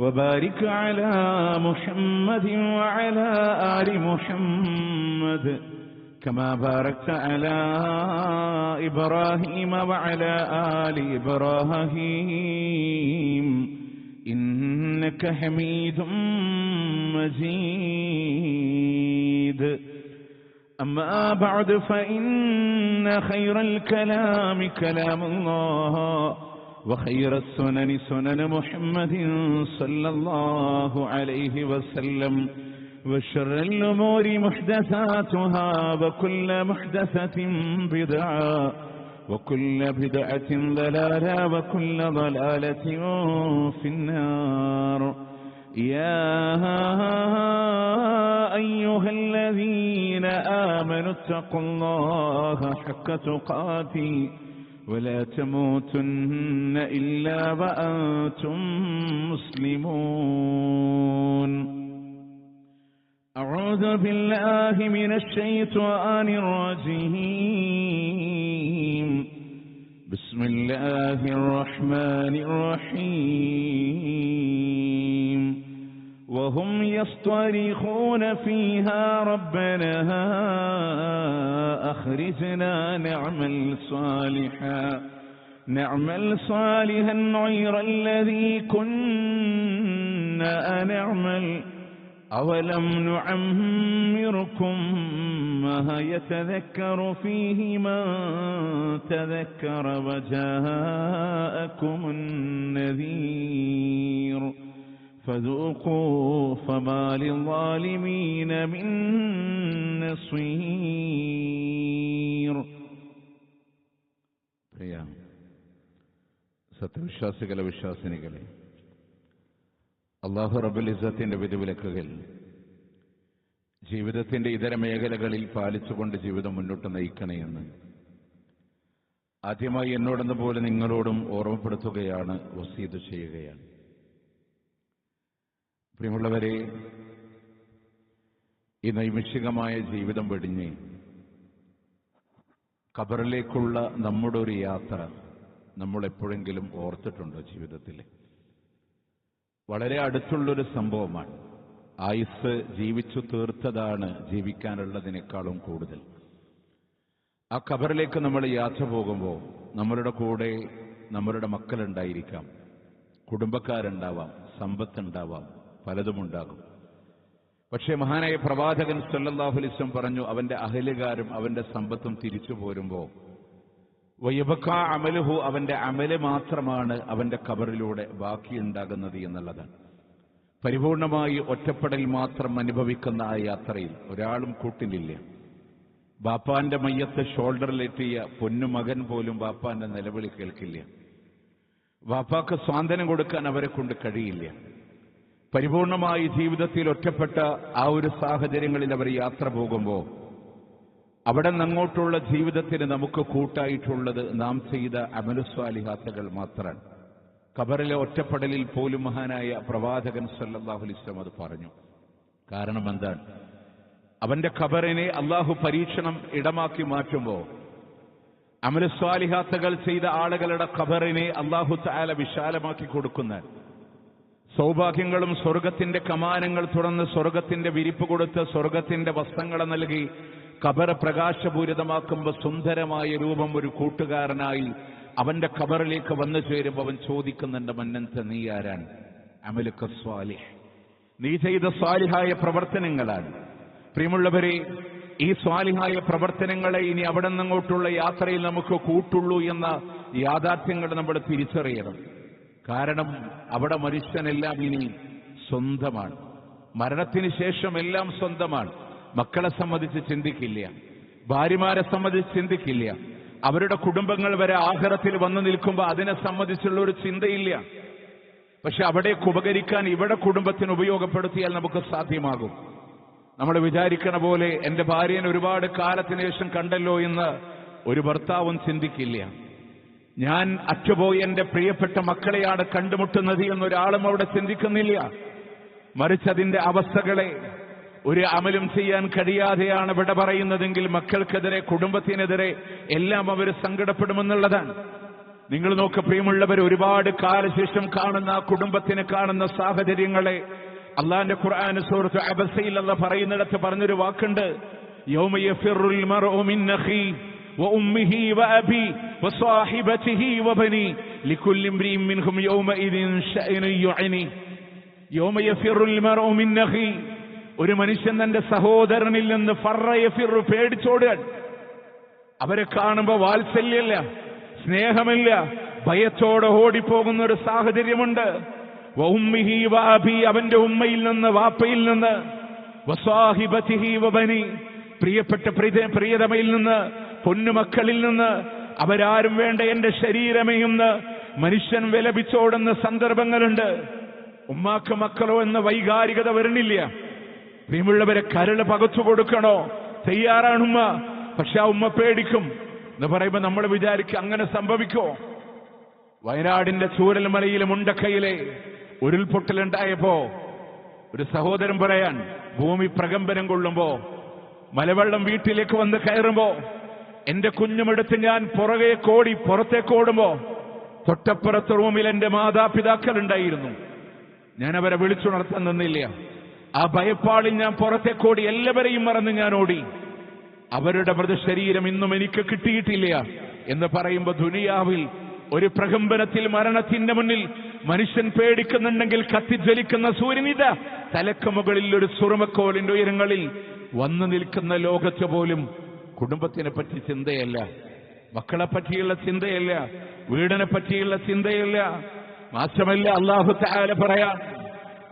وبارك على محمد وعلى آل محمد كما باركت على إبراهيم وعلى آل إبراهيم إنك حميد مجيد أما بعد فإن خير الكلام كلام الله وخير السنن سنن محمد صلى الله عليه وسلم وشر الأمور محدثاتها وكل محدثة بدعة وكل بدعة ضلالة وكل ضلالة في النار يا أيها الذين آمنوا اتقوا الله حق تقاته ولا تموتن إلا وأنتم مسلمون أعوذ بالله من الشيطان الرجيم بسم الله الرحمن الرحيم وهم يصطرخون فيها ربنا أخرجنا نعمل صالحا غير الذي كنا نعمل أولم نعمركم ما يتذكر فيه من تذكر وجاءكم النذير فذوقوا فما للظالمين من نصير. പ്രിയ സത്യവിശ്വാസികളെ വിശ്വാസിനികളെ, അല്ലാഹു റബ്ബുൽ ഇസ്സത്തിന്റെ വിധിവിലക്കുകൾ ജീവിതത്തിന്റെ ഇതര മേഖലകളിൽ പാലിച്ചുകൊണ്ട് ജീവിതം മുന്നോട്ട് നയിക്കണമെന്ന് ആദ്യമായി എന്നോടെന്ന പോലെ നിങ്ങളോടും ഓർമ്മപ്പെടുത്തുകയാണ്, വസീയത്ത് ചെയ്യുകയാണ്. പ്രിയമുള്ളവരെ, ഈ നൈമിഷികമായ ജീവിതം വെടിഞ്ഞ് ഖബറിലേക്കുള്ള നമ്മുടെ ഒരു യാത്ര നമ്മൾ എപ്പോഴെങ്കിലും ഓർത്തിട്ടുണ്ടോ? ജീവിതത്തിൽ വളരെ അടുത്തുള്ളൊരു സംഭവമാണ്. ആയുസ് ജീവിച്ചു തീർത്തതാണ് ജീവിക്കാനുള്ളതിനേക്കാളും കൂടുതൽ. ആ ഖബറിലേക്ക് നമ്മൾ യാത്ര പോകുമ്പോൾ നമ്മളുടെ കൂടെ നമ്മളുടെ മക്കളുണ്ടായിരിക്കാം, കുടുംബക്കാരുണ്ടാവാം, സമ്പത്തുണ്ടാവാം, പലതുമുണ്ടാകും. പക്ഷേ മഹാനായ പ്രവാചകൻ സല്ലല്ലാഹു അലൈഹി വസല്ലം പറഞ്ഞു, അവന്റെ അഹലുകാരും അവന്റെ സമ്പത്തും തിരിച്ചു പോരുമ്പോൾ വയബഖാ അമലുഹു, അവന്റെ അമല് മാത്രമാണ് അവന്റെ ഖബറിലൂടെ ബാക്കിയുണ്ടാകുന്നത് എന്നുള്ളതാണ്. പരിപൂർണമായി ഒറ്റപ്പെടൽ മാത്രം അനുഭവിക്കുന്ന ആ യാത്രയിൽ ഒരാളും കൂട്ടിനില്ല. ബാപ്പാന്റെ മയ്യത്ത് ഷോൾഡറിലെത്തിയ പൊന്നുമകൻ പോലും ബാപ്പാന്റെ നിലവിളി കേൾക്കില്ല. ബാപ്പാക്ക് സ്വാന്തനം കൊടുക്കാൻ അവരെ കൊണ്ട് കഴിയില്ല. പരിപൂർണമായി ജീവിതത്തിൽ ഒറ്റപ്പെട്ട ആ ഒരു സാഹചര്യങ്ങളിൽ അവർ യാത്ര പോകുമ്പോൾ അവിടെ നിന്നങ്ങോട്ടുള്ള ജീവിതത്തിന് നമുക്ക് കൂട്ടായിട്ടുള്ളത് നാം ചെയ്ത അമലുസ്വാലിഹാത്തുകൾ മാത്രമാണ്. ഖബറിലെ ഒറ്റപ്പെടലിൽ പോലും മഹാനായ പ്രവാചകൻ സല്ലല്ലാഹു അലൈഹി വസല്ലം അത് പറഞ്ഞു. കാരണം എന്താണ്? അവന്റെ ഖബറിനെ അള്ളാഹു പരീക്ഷണം ഇടമാക്കി മാറ്റുമ്പോൾ അമലുസ്വാലിഹാത്തുകൾ ചെയ്ത ആളുകളുടെ ഖബറിനെ അള്ളാഹു തആല വിശാലമാക്കി കൊടുക്കുന്ന സൗഭാഗ്യങ്ങളും സ്വർഗത്തിന്റെ കമാനങ്ങൾ തുറന്ന് സ്വർഗത്തിന്റെ വിരിപ്പ് കൊടുത്ത് സ്വർഗത്തിന്റെ വസ്ത്രങ്ങൾ നൽകി ഖബർ പ്രകാശപൂരിതമാക്കുമ്പോൾ സുന്ദരമായ രൂപം ഒരു കൂട്ടുകാരനായി അവന്റെ ഖബറിലേക്ക് വന്നു ചേരുമ്പോൾ അവൻ ചോദിക്കുന്നുണ്ട്, മന്നന്ത, നീ ആരാണ്? അമലുക സ്വാലിഹ്, നീ ചെയ്ത സ്വാലിഹായ പ്രവർത്തനങ്ങളാണ്. പ്രിയമുള്ളവരെ, ഈ സ്വാലിഹായ പ്രവർത്തനങ്ങളെ ഇനി അവിടെ നിന്നങ്ങോട്ടുള്ള യാത്രയിൽ നമുക്ക് കൂട്ടുള്ളൂ എന്ന യാഥാർത്ഥ്യങ്ങൾ നമ്മൾ തിരിച്ചറിയണം. കാരണം അവിടെ മനുഷ്യനെല്ലാം ഇനി സ്വന്തമാണ്. മരണത്തിന് ശേഷം എല്ലാം സ്വന്തമാണ്. മക്കളെ സംബന്ധിച്ച് ചിന്തിക്കില്ല, ഭാര്യമാരെ സംബന്ധിച്ച് ചിന്തിക്കില്ല, അവരുടെ കുടുംബങ്ങൾ വരെ ആഖിറത്തിൽ വന്നു നിൽക്കുമ്പോൾ അതിനെ സംബന്ധിച്ചുള്ള ഒരു ചിന്തയില്ല. പക്ഷെ അവിടേക്ക് ഉപകരിക്കാൻ ഇവിടെ കുടുംബത്തിന് ഉപയോഗപ്പെടുത്തിയാൽ നമുക്ക് സാധ്യമാകും. നമ്മൾ വിചാരിക്കണ പോലെ എന്റെ ഭാര്യനെ ഒരുപാട് കാലത്തിന് ശേഷം കണ്ടല്ലോ എന്ന് ഒരു ഭർത്താവും ചിന്തിക്കില്ല. ഞാൻ അറ്റുപോയി എന്റെ പ്രിയപ്പെട്ട മക്കളെയാണ് കണ്ടുമുട്ടുന്നത് എന്നൊരാളും അവിടെ ചിന്തിക്കുന്നില്ല. മറിച്ച് അതിന്റെ അവസ്ഥകളെ ഒരു അമലും ചെയ്യാൻ കഴിയാതെയാണ് വിട പറയുന്നതെങ്കിൽ മക്കൾക്കെതിരെ, കുടുംബത്തിനെതിരെ എല്ലാം അവർ സങ്കടപ്പെടുമെന്നുള്ളതാണ്. നിങ്ങൾ നോക്ക് പ്രിയമുള്ളവർ, ഒരുപാട് കാലശേഷം കാണുന്ന ആ കുടുംബത്തിന് കാണുന്ന സാഹചര്യങ്ങളെ അള്ളാന്റെ ഖുർആൻ സൂറത്ത് അബസയിൽ അല്ലാഹ് പറയുന്നിടത്ത് പറഞ്ഞൊരു വാക്കുണ്ട്, യൗമ യഫിറുൽ മർഉ മിൻ അഖീ വഉമ്മിഹി വഅബി വസാഹിബതിഹി വബനി ലികുല്ലി ഇംറിഇൻ മിൻഹും യൗമഇദിൻ ശഅനു യുഅനി. യൗമ യഫിറുൽ മർഉ മിൻ അഖീ, ഒരു മനുഷ്യൻ തന്റെ സഹോദരനിൽ നിന്ന് ഫറ യഫിറു, പേടിച്ചോടുകയാണ്. അവരെ കാണുമ്പോ വാത്സല്യമില്ല, സ്നേഹമില്ല, ഭയത്തോടെ ഓടിപ്പോകുന്ന ഒരു സാഹചര്യമുണ്ട്. വഉമ്മിഹി വഅബി, അവന്റെ ഉമ്മയിൽ നിന്ന് വാപ്പയിൽ നിന്ന്, വസാഹിബതിഹി വബനി, പ്രിയപ്പെട്ട പ്രിയതമയിൽ നിന്ന്, പൊന്നുമക്കളിൽ നിന്ന്, അവരാരും വേണ്ട എന്റെ ശരീരമേയെന്ന് മനുഷ്യൻ വിലപിച്ചോടുന്ന സന്ദർഭങ്ങളുണ്ട്. ഉമ്മാക്ക് മക്കളോ എന്ന വൈകാരികത വരണില്ല. പ്രിയമുള്ളവരെ, കരള് പകച്ചു കൊടുക്കണോ തയ്യാറാണ് ഉമ്മ, പക്ഷെ ആ ഉമ്മ പേടിക്കും എന്ന് പറയുമ്പോ നമ്മൾ വിചാരിക്കും അങ്ങനെ സംഭവിക്കോ? വയനാടിന്റെ ചൂരൽമലയിലെ മുണ്ടക്കയിലെ ഉരുൾപൊട്ടലുണ്ടായപ്പോ ഒരു സഹോദരൻ പറയാൻ, ഭൂമി പ്രകമ്പനം കൊള്ളുമ്പോ, മലവെള്ളം വീട്ടിലേക്ക് വന്ന് കയറുമ്പോ എന്റെ കുഞ്ഞുമെടുത്ത് ഞാൻ പുറത്തേക്കോടുമ്പോ തൊട്ടപ്പുറത്ത് റൂമിൽ എന്റെ മാതാപിതാക്കൾ ഉണ്ടായിരുന്നു. ഞാൻ അവരെ വിളിച്ചുണർത്താൻ നിന്നില്ല. ആ ഭയപ്പാടിൽ ഞാൻ പുറത്തേക്കോടി, എല്ലാവരെയും മറന്ന് ഞാൻ ഓടി. അവരുടെ മൃതശരീരം ഇന്നും എനിക്ക് കിട്ടിയിട്ടില്ല എന്ന് പറയുമ്പോ, ദുനിയാവിൽ ഒരു പ്രകമ്പനത്തിൽ മരണത്തിന്റെ മുന്നിൽ മനുഷ്യൻ പേടിക്കുന്നുണ്ടെങ്കിൽ കത്തിജ്വലിക്കുന്ന സൂര്യനിത തലക്ക് മുകളിൽ ഒരു സുറുമക്കോലിന്റെ ഉയരങ്ങളിൽ വന്നു നിൽക്കുന്ന ലോകത്ത് പോലും കുടുംബത്തിനെ പറ്റി ചിന്തയല്ല, മക്കളെ പറ്റിയുള്ള ചിന്തയല്ല, വീടിനെ പറ്റിയുള്ള ചിന്തയല്ല. മാത്രമല്ല, അല്ലാഹു തആല പറയാൻ,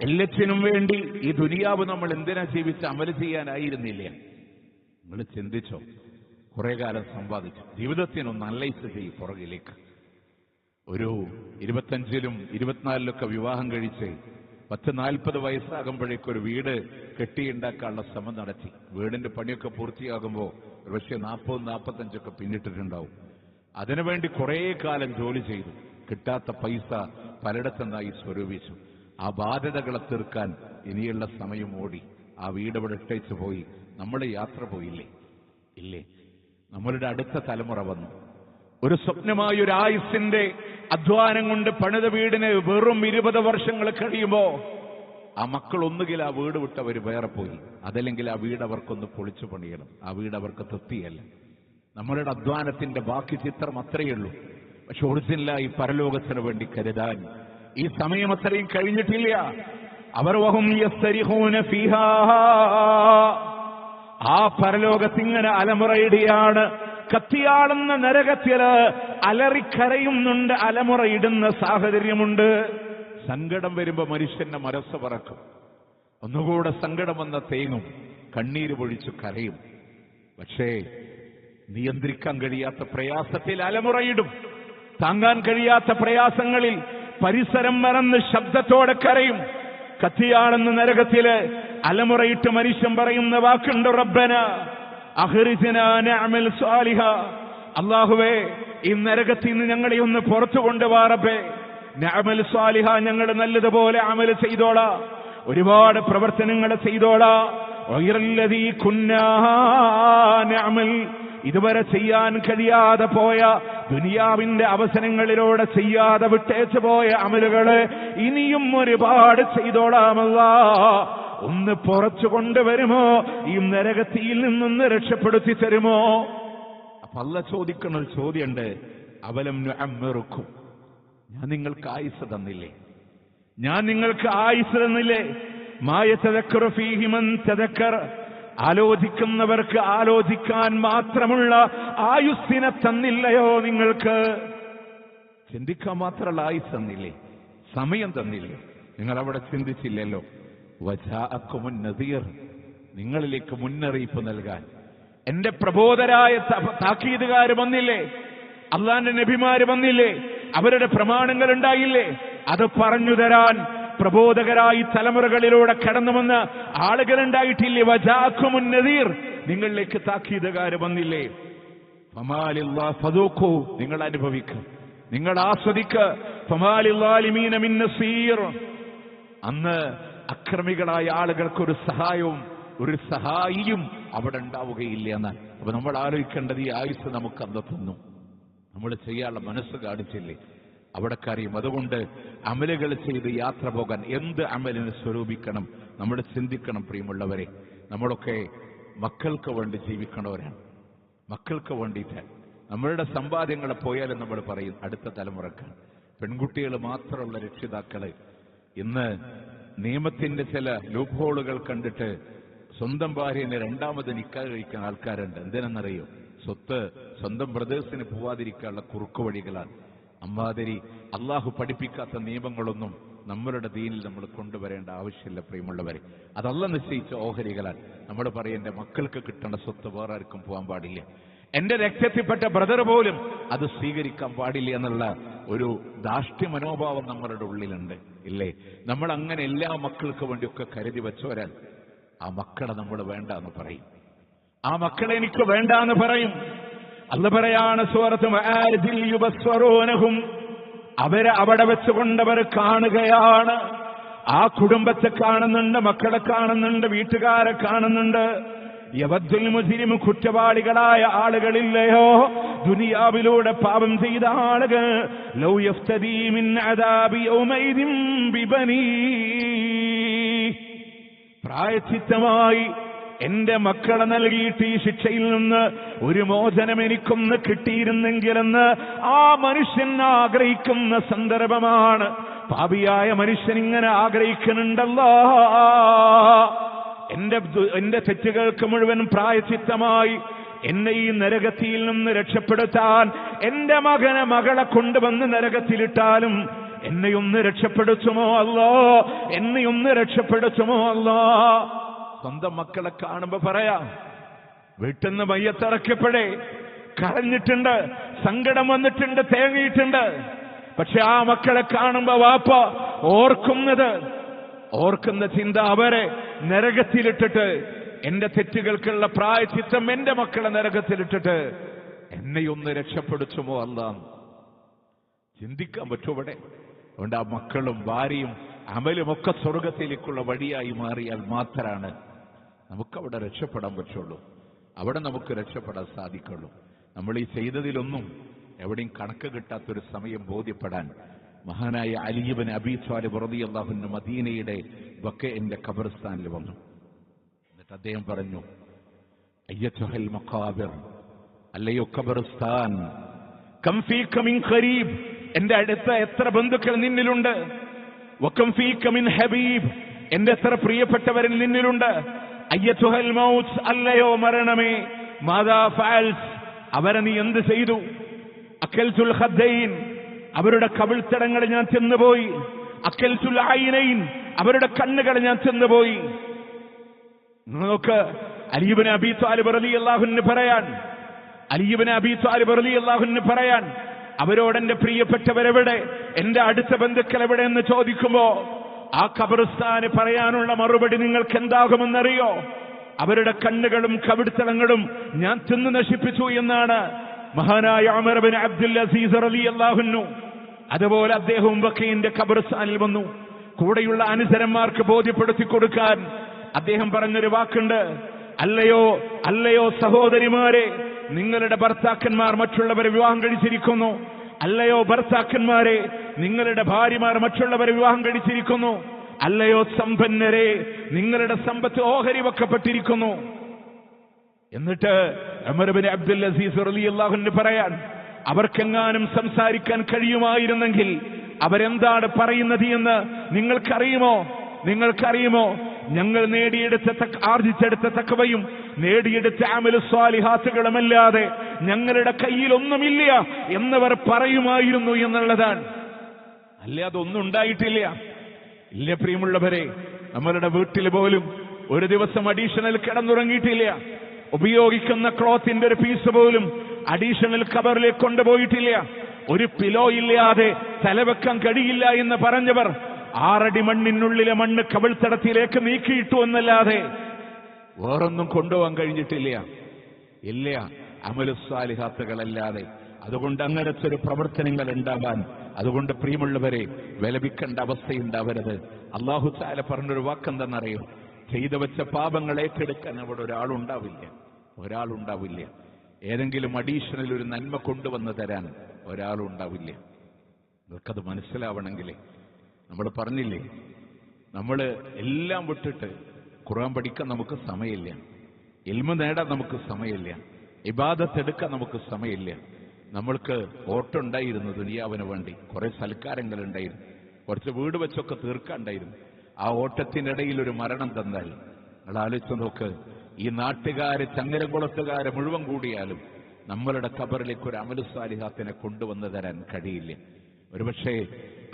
എല്ലാത്തിനും വേണ്ടി ഈ ദുനിയാവ് നമ്മൾ എന്തിനാ ജീവിച്ച് അമല് ചെയ്യാനായിരുന്നില്ല? നിങ്ങൾ ചിന്തിച്ചോ? കുറെ കാലം സമ്പാദിച്ചു, ജീവിതത്തിനൊന്ന് അനലൈസ് ചെയ്യും പുറകിലേക്ക്. ഒരു 25ലും 24ലൊക്കെ വിവാഹം കഴിച്ച് 10-40 വയസ്സാകുമ്പോഴേക്കും ഒരു വീട് കെട്ടിയുണ്ടാക്കാനുള്ള ശ്രമം നടത്തി. വീടിന്റെ പണിയൊക്കെ പൂർത്തിയാകുമ്പോൾ ഒരുപക്ഷെ 40-45 പിന്നിട്ടിട്ടുണ്ടാവും. അതിനുവേണ്ടി കുറെ കാലം ജോലി ചെയ്തു. കിട്ടാത്ത പൈസ പലയിടത്തുനിന്നായി സ്വരൂപിച്ചു. ആ ബാധ്യതകളെ തീർക്കാൻ ഇനിയുള്ള സമയം ഓടി. ആ വീട് ഇവിടെ ഇട്ടേച്ച് പോയി. നമ്മൾ യാത്ര പോയില്ലേ? ഇല്ലേ? നമ്മളുടെ അടുത്ത തലമുറ വന്നു. ഒരു സ്വപ്നമായ ഒരു ആയുസ്സിന്റെ അധ്വാനം കൊണ്ട് പണിത വീടിന് വെറും 20 വർഷങ്ങൾ കഴിയുമ്പോ ആ മക്കൾ ഒന്നുകിൽ ആ വീട് വിട്ടവർ വേറെ പോയി, അതല്ലെങ്കിൽ ആ വീട് അവർക്കൊന്ന് പൊളിച്ചു പണിയണം. ആ വീട് അവർക്ക് തൃപ്തിയല്ല. നമ്മളുടെ അധ്വാനത്തിന്റെ ബാക്കി ചിത്രം അത്രയേ ഉള്ളൂ. പക്ഷെ ഒറിജിനലായി പരലോകത്തിന് വേണ്ടി കരുതാൻ ഈ സമയം അത്രയും കഴിഞ്ഞിട്ടില്ല. അവർ വഹും യസ്തരിഹൂന ഫീഹാ, ആ പരലോകത്തിങ്ങനെ അലമുറയിടുകയാണ്. കത്തിയാളുന്ന നരകത്തില് അലറിക്കരയുന്നുണ്ട്, അലമുറയിടുന്ന സാഹചര്യമുണ്ട്. സങ്കടം വരുമ്പോ മനുഷ്യന്റെ മനസ്സ് പറക്കും. ഒന്നുകൂടെ സങ്കടം വന്ന തേങ്ങും, കണ്ണീര് പൊഴിച്ചു കരയും. പക്ഷേ നിയന്ത്രിക്കാൻ കഴിയാത്ത പ്രയാസത്തിൽ അലമുറയിടും. താങ്ങാൻ കഴിയാത്ത പ്രയാസങ്ങളിൽ പരിസരം മറന്ന് ശബ്ദത്തോടെ കരയും. കത്തിയാണെന്ന നരകത്തില് അലമുറയിട്ട് മനുഷ്യൻ പറയുന്ന വാക്കുണ്ട്, റബ്ബന അഖ്രിജ്നാ നഅമൽ സാലിഹ, അല്ലാഹുവേ ഈ നരകത്തിൽ നിന്ന് ഞങ്ങളെ ഒന്ന് പുറത്തു കൊണ്ടുവാ റബ്ബേ. നഅമൽ സാലിഹ, ഞങ്ങൾ നല്ലതുപോലെ അമൽ ചെയ്തോളാ, ഒരുപാട് പ്രവർത്തനങ്ങൾ ചെയ്തോളാ. ഗൈറല്ലദീ കുന്നാ നഅമൽ, ഇതുവരെ ചെയ്യാൻ കഴിയാതെ പോയ ദുനിയാവിന്റെ അവസരങ്ങളിലൂടെ ചെയ്യാതെ വിട്ടേച്ചു പോയ അമലുകളെ ഇനിയും ഒരുപാട് ചെയ്തോളാമല്ലാ. ഒന്ന് പുറച്ചു കൊണ്ടുവരുമോ? ഈ നരകത്തിയിൽ നിന്നൊന്ന് രക്ഷപ്പെടുത്തി തരുമോ? അപ്പൊ അല്ലാഹ് ചോദിക്കുന്ന ഒരു ചോദ്യമുണ്ട്, അവലം നുഅമ്മിറുക്കും, ഞാൻ നിങ്ങൾക്ക് ആയുസ് തന്നില്ലേ? ഞാൻ നിങ്ങൾക്ക് ആയുസ് തന്നില്ലേ? മാ യതദക്കറു ഫീഹി മൻ തദക്കർ, ആലോചിക്കുന്നവർക്ക് ആലോചിക്കാൻ മാത്രമുള്ള ആയുസ്സിനെ തന്നില്ലയോ നിങ്ങൾക്ക്? ചിന്തിക്കാൻ മാത്രമുള്ള ആയുസ് തന്നില്ലേ? സമയം തന്നില്ലേ? നിങ്ങൾ അവിടെ ചിന്തിച്ചില്ലല്ലോ. വജാഅക്കുമുൻ നദീർ, നിങ്ങളിലേക്ക് മുന്നറിയിപ്പ് നൽകാൻ എന്റെ പ്രബോധരായ താക്കീതുകാർ വന്നില്ലേ? അള്ളാന്റെ നബിമാര് വന്നില്ലേ? അവരുടെ പ്രമാണങ്ങൾ ഉണ്ടായില്ലേ? അത് പറഞ്ഞു തരാൻ പ്രബോധകരായി തലമുറകളിലൂടെ കടന്നു വന്ന ആളുകളുണ്ടായിട്ടില്ലേ? വജാഅക്കുമുൻ നദീർ, നിങ്ങളിലേക്ക് താക്കീതുകാർ വന്നില്ലേ? ഫമാലില്ലാഹി ഫദൂഖു, നിങ്ങൾ അനുഭവിക്കുക, നിങ്ങൾ ആസ്വദിക്കുക. ഫമാലില്ലാലിമീന മിൻ നസീർ, അന്ന് അക്രമികളായ ആളുകൾക്കൊരു സഹായവും ഒരു സഹായിയും അവിടെ ഉണ്ടാവുകയില്ല എന്നാണ്. അപ്പൊ നമ്മൾ ആലോചിക്കേണ്ടത്, ഈ ആയുസ് നമുക്ക് അന്ന് തന്നു. നമ്മൾ ചെയ്യാനുള്ള മനസ്സ് കാണിച്ചില്ലേ, അവിടെക്കറിയും. അതുകൊണ്ട് അമലുകൾ ചെയ്ത് യാത്ര പോകാൻ എന്ത് അമലിനെ സ്വരൂപിക്കണം നമ്മൾ ചിന്തിക്കണം. പ്രിയമുള്ളവരെ, നമ്മളൊക്കെ മക്കൾക്ക് വേണ്ടി ജീവിക്കണവരാണ്. മക്കൾക്ക് വേണ്ടിയിട്ട് നമ്മളുടെ സമ്പാദ്യങ്ങളെ പോയാലും നമ്മൾ പറയും അടുത്ത തലമുറക്കാണ്. പെൺകുട്ടികൾ മാത്രമുള്ള രക്ഷിതാക്കള് ഇന്ന് നിയമത്തിന്റെ ചില ലൂപ്പ് ഹോളുകൾ കണ്ടിട്ട് സ്വന്തം ഭാര്യനെ രണ്ടാമത് നിക്കാഹ് കഴിക്കുന്ന ആൾക്കാരുണ്ട്. എന്തിനെന്നറിയോ? സ്വത്ത് സ്വന്തം ബ്രദേഴ്സിന് പോവാതിരിക്കാനുള്ള കുറുക്കു വഴികളാണ്. അമ്മാതിരി അള്ളാഹു പഠിപ്പിക്കാത്ത നിയമങ്ങളൊന്നും നമ്മളുടെ ദീനിൽ നമ്മൾ കൊണ്ടുവരേണ്ട ആവശ്യമില്ല. പ്രിയമുള്ളവരെ, അതല്ല നിശ്ചയിച്ച ഓഹരികളാണ്. നമ്മൾ പറയും എന്റെ മക്കൾക്ക് കിട്ടേണ്ട സ്വത്ത് വേറെ ആർക്കും പോകാൻ പാടില്ല, എന്റെ രക്തത്തിൽപ്പെട്ട ബ്രദർ പോലും അത് സ്വീകരിക്കാൻ പാടില്ല എന്നുള്ള ഒരു ധാർഷ്ട്യ മനോഭാവം നമ്മളുടെ ഉള്ളിലുണ്ട്, ഇല്ലേ? നമ്മൾ അങ്ങനെ എല്ലാ മക്കൾക്ക് വേണ്ടിയൊക്കെ കരുതി വെച്ചവരാൽ ആ മക്കളെ നമ്മൾ വേണ്ട എന്ന് പറയും. ആ മക്കളെ എനിക്ക് വേണ്ട എന്ന് പറയും. അല്ലാഹു പറയാണ് സൂറത്ത് മആരിജിൽ യുബസ്വറൂനഹും, അവരെ അവിടെ വെച്ചുകൊണ്ടവർ കാണുകയാണ്. ആ കുടുംബത്തെ കാണുന്നുണ്ട്, മക്കളെ കാണുന്നുണ്ട്, വീട്ടുകാരെ കാണുന്നുണ്ട്. യവദ്ദുൽ മുജ്രിമു, കുറ്റവാളികളായ ആളുകളില്ലയോ ദുനിയാവിലൂടെ പാപം ചെയ്ത ആളുകൾ, ലൗ യഫ്തദീ മിൻ അദാബി യൗമൈദിൻ ബിബനീ, പ്രായശ്ചിത്തമായി എന്റെ മക്കളെ നൽകിയിട്ട് ഈ ശിക്ഷയിൽ നിന്ന് ഒരു മോചനം എനിക്കൊന്ന് കിട്ടിയിരുന്നെങ്കിലെന്ന് ആ മനുഷ്യൻ ആഗ്രഹിക്കുന്ന സന്ദർഭമാണ്. പാപിയായ മനുഷ്യൻ ഇങ്ങനെ ആഗ്രഹിക്കുന്നുണ്ടല്ലോ. എന്റെ തെറ്റുകൾക്ക് മുഴുവൻ പ്രായശ്ചിത്തമായി എന്നെ ഈ നരകത്തിൽ നിന്ന് രക്ഷപ്പെടുത്താൻ എന്റെ മകളെ കൊണ്ടുവന്ന് നരകത്തിലിട്ടാലും എന്നെയൊന്ന് രക്ഷപ്പെടുത്തുമോ അല്ലോ, എന്നെയൊന്ന് രക്ഷപ്പെടുത്തുമോ അല്ലോ. സ്വന്തം മക്കളെ കാണുമ്പോ പറയാം, വീട്ടിൽ നിന്ന് മയ്യത്തിറക്കപ്പെടേ കരഞ്ഞിട്ടുണ്ട്, സങ്കടം വന്നിട്ടുണ്ട്, തേങ്ങിയിട്ടുണ്ട്. പക്ഷെ ആ മക്കളെ കാണുമ്പോ വാപ്പ ഓർക്കുന്ന ചിന്ത അവരെ നരകത്തിലിട്ടിട്ട്, എന്റെ തെറ്റുകൾക്കുള്ള പ്രായശ്ചിത്തം എന്റെ മക്കളെ നരകത്തിലിട്ടിട്ട് എന്നെയൊന്ന് രക്ഷപ്പെടുത്തുമോ അല്ല. ചിന്തിക്കാൻ പറ്റുമോ ഇവിടെ? അതുകൊണ്ട് ആ മക്കളും ഭാര്യയും അമലുമൊക്കെ സ്വർഗത്തിലേക്കുള്ള വഴിയായി മാറിയാൽ മാത്രമാണ് നമുക്കവിടെ രക്ഷപ്പെടാൻ പറ്റുള്ളൂ, അവിടെ നമുക്ക് രക്ഷപ്പെടാൻ സാധിക്കുള്ളൂ. നമ്മൾ ഈ ചെയ്തതിലൊന്നും എവിടെയും കണക്ക് കിട്ടാത്തൊരു സമയം ബോധ്യപ്പെടാൻ മഹാനായ അലി ഇബ്നു അബീ ത്വാലിബ് റളിയല്ലാഹു അൻഹു മദീനയുടെ ബഖീഇന്റെ ഖബർസ്ഥാനിൽ വന്നു. എന്നിട്ട് അദ്ദേഹം പറഞ്ഞു, അയ്യത്തുഹൽ മഖാബിർ, അല്ലയോ ഖബർസ്ഥാൻ, കം ഫീക മിൻ ഖരീബ്, എന്റെ അടുത്ത എത്ര ബന്ധുക്കൾ നിന്നിലുണ്ട്, വകം ഫീക മിൻ ഹബീബ്, എന്റെ എത്ര പ്രിയപ്പെട്ടവരിൽ നിന്നിലുണ്ട്, അയ്യത്തുഹൽ മൗത്ത്, അല്ലയോ മരണമേ, മാദാ ഫഅൽസ്, അവരെ നീ എന്ത് ചെയ്തു, അക്കൽതുൽ ഖദ്ദൈൻ, അവരുടെ കവിൾത്തടങ്ങൾ ഞാൻ ചെന്നുപോയി, അക്കൽതുൽ ഐനൈൻ, അവരുടെ കണ്ണുകൾ ഞാൻ ചെന്നുപോയി. നോക്ക്, അലി ഇബ്നു അബീ ത്വാലിബ് റളിയല്ലാഹു അൻഹു പറയാൻ, അലി ഇബ്നു അബീ ത്വാലിബ് റളിയല്ലാഹു അൻഹു പറയാൻ, അവരോട് എന്റെ പ്രിയപ്പെട്ടവരെവിടെ, എന്റെ അടുത്ത ബന്ധുക്കൾ എവിടെ എന്ന് ചോദിക്കുമ്പോ ആ ഖബർസ്ഥാന് പറയാനുള്ള മറുപടി നിങ്ങൾക്ക് എന്താകുമെന്നറിയോ? അവരുടെ കണ്ണുകളും കവിൾത്തടങ്ങളും ഞാൻ തിന്നു നശിപ്പിച്ചു എന്നാണ് മഹാനായ ഉമർ ഇബ്നു അബ്ദുൽ അസീസ് റളിയല്ലാഹു അൻഹു. അതുപോലെ അദ്ദേഹവും ബഖീഇന്റെ ഖബർസ്ഥാനിൽ വന്നു. കൂടെയുള്ള അനുചരന്മാർക്ക് ബോധ്യപ്പെടുത്തി കൊടുക്കാൻ അദ്ദേഹം പറഞ്ഞൊരു വാക്കുണ്ട്, അല്ലയോ സഹോദരിമാരെ, നിങ്ങളുടെ ഭർത്താക്കന്മാർ മറ്റുള്ളവരെ വിവാഹം കഴിച്ചിരിക്കുന്നു. അല്ലയോ ഭർത്താക്കന്മാരെ, നിങ്ങളുടെ ഭാര്യമാർ മറ്റുള്ളവരെ വിവാഹം കഴിച്ചിരിക്കുന്നു. അല്ലയോ സമ്പന്നരെ, നിങ്ങളുടെ സമ്പത്ത് ഓഹരി വെക്കപ്പെട്ടിരിക്കുന്നു. എന്നിട്ട് ഉമർ ഇബ്നു അബ്ദുൽ അസീസ് റളിയല്ലാഹു അൻഹു പറയാൻ, അവർക്കെങ്ങാനും സംസാരിക്കാൻ കഴിയുമായിരുന്നെങ്കിൽ അവരെന്താണ് പറയുന്നത് എന്ന് നിങ്ങൾക്കറിയുമോ? ഞങ്ങൾ ആർജിച്ചെടുത്ത തഖ്വയും നേടിയെടുത്ത അമലു സ്വാലിഹാത്തുകളുമല്ലാതെ ഞങ്ങളുടെ കയ്യിലൊന്നുമില്ല എന്നവർ പറയുമായിരുന്നു എന്നുള്ളതാണ്. അല്ലാതെ ഒന്നും ഉണ്ടായിട്ടില്ല. ഇല്ല പ്രിയമുള്ളവരെ, നമ്മളുടെ വീട്ടിൽ പോലും ഒരു ദിവസം അഡീഷണൽ കിടന്നുറങ്ങിയിട്ടില്ല. ഉപയോഗിക്കുന്ന ക്ലോത്തിന്റെ ഒരു പീസ് പോലും അഡീഷണൽ കവറിലേക്ക് കൊണ്ടുപോയിട്ടില്ല. ഒരു പിലോ ഇല്ലാതെ തലവെക്കാൻ കഴിയില്ല എന്ന് പറഞ്ഞവർ 6 അടി മണ്ണിനുള്ളിലെ മണ്ണ് കവിൾത്തടത്തിലേക്ക് നീക്കിയിട്ടു എന്നല്ലാതെ വേറൊന്നും കൊണ്ടുപോകാൻ കഴിഞ്ഞിട്ടില്ല. ഇല്ല, അമലു സ്വാലിഹാത്തുകളല്ലാതെ. അതുകൊണ്ട് അങ്ങനത്തെ ഒരു പ്രവർത്തനങ്ങൾ ഉണ്ടാകാൻ, അതുകൊണ്ട് പ്രിയമുള്ളവരെ, വിലപിക്കേണ്ട അവസ്ഥയുണ്ടാവരുത്. അല്ലാഹു തആല പറഞ്ഞൊരു വാക്കെന്തെന്നറിയോ? ചെയ്തു വെച്ച പാപങ്ങൾ ഏറ്റെടുക്കാൻ അവിടെ ഒരാളുണ്ടാവില്ല. ഏതെങ്കിലും അഡീഷണൽ ഒരു നന്മ കൊണ്ടുവന്ന് തരാൻ ഒരാളും ഉണ്ടാവില്ല. നിങ്ങൾക്കത് മനസ്സിലാവണമെങ്കിലേ നമ്മൾ പറഞ്ഞില്ലേ, നമ്മൾ എല്ലാം വിട്ടിട്ട് ഖുർആൻ പഠിക്കാൻ നമുക്ക് സമയമില്ല, ഇൽമ നേടാൻ നമുക്ക് സമയമില്ല, ഇബാദത്ത് എടുക്കാൻ നമുക്ക് സമയമില്ല. നമ്മൾക്ക് ഓട്ടമുണ്ടായിരുന്നു ദുനിയാവിന് വേണ്ടി, കുറെ സൽക്കാരങ്ങൾ ഉണ്ടായിരുന്നു, കുറച്ച് വീട് വെച്ചൊക്കെ തീർക്കാണ്ടായിരുന്നു. ആ ഓട്ടത്തിനിടയിൽ ഒരു മരണം തന്നാൽ നിങ്ങൾ ആലോചിച്ച് നോക്ക്, ഈ നാട്ടുകാര് ചങ്ങരംകുളത്തുകാരെ മുഴുവൻ കൂടിയാലും നമ്മളുടെ ഖബറിലേക്ക് ഒരു അമലുസാലിഹാത്തിനെ കൊണ്ടുവന്ന് തരാൻ കഴിയില്ല. ഒരുപക്ഷെ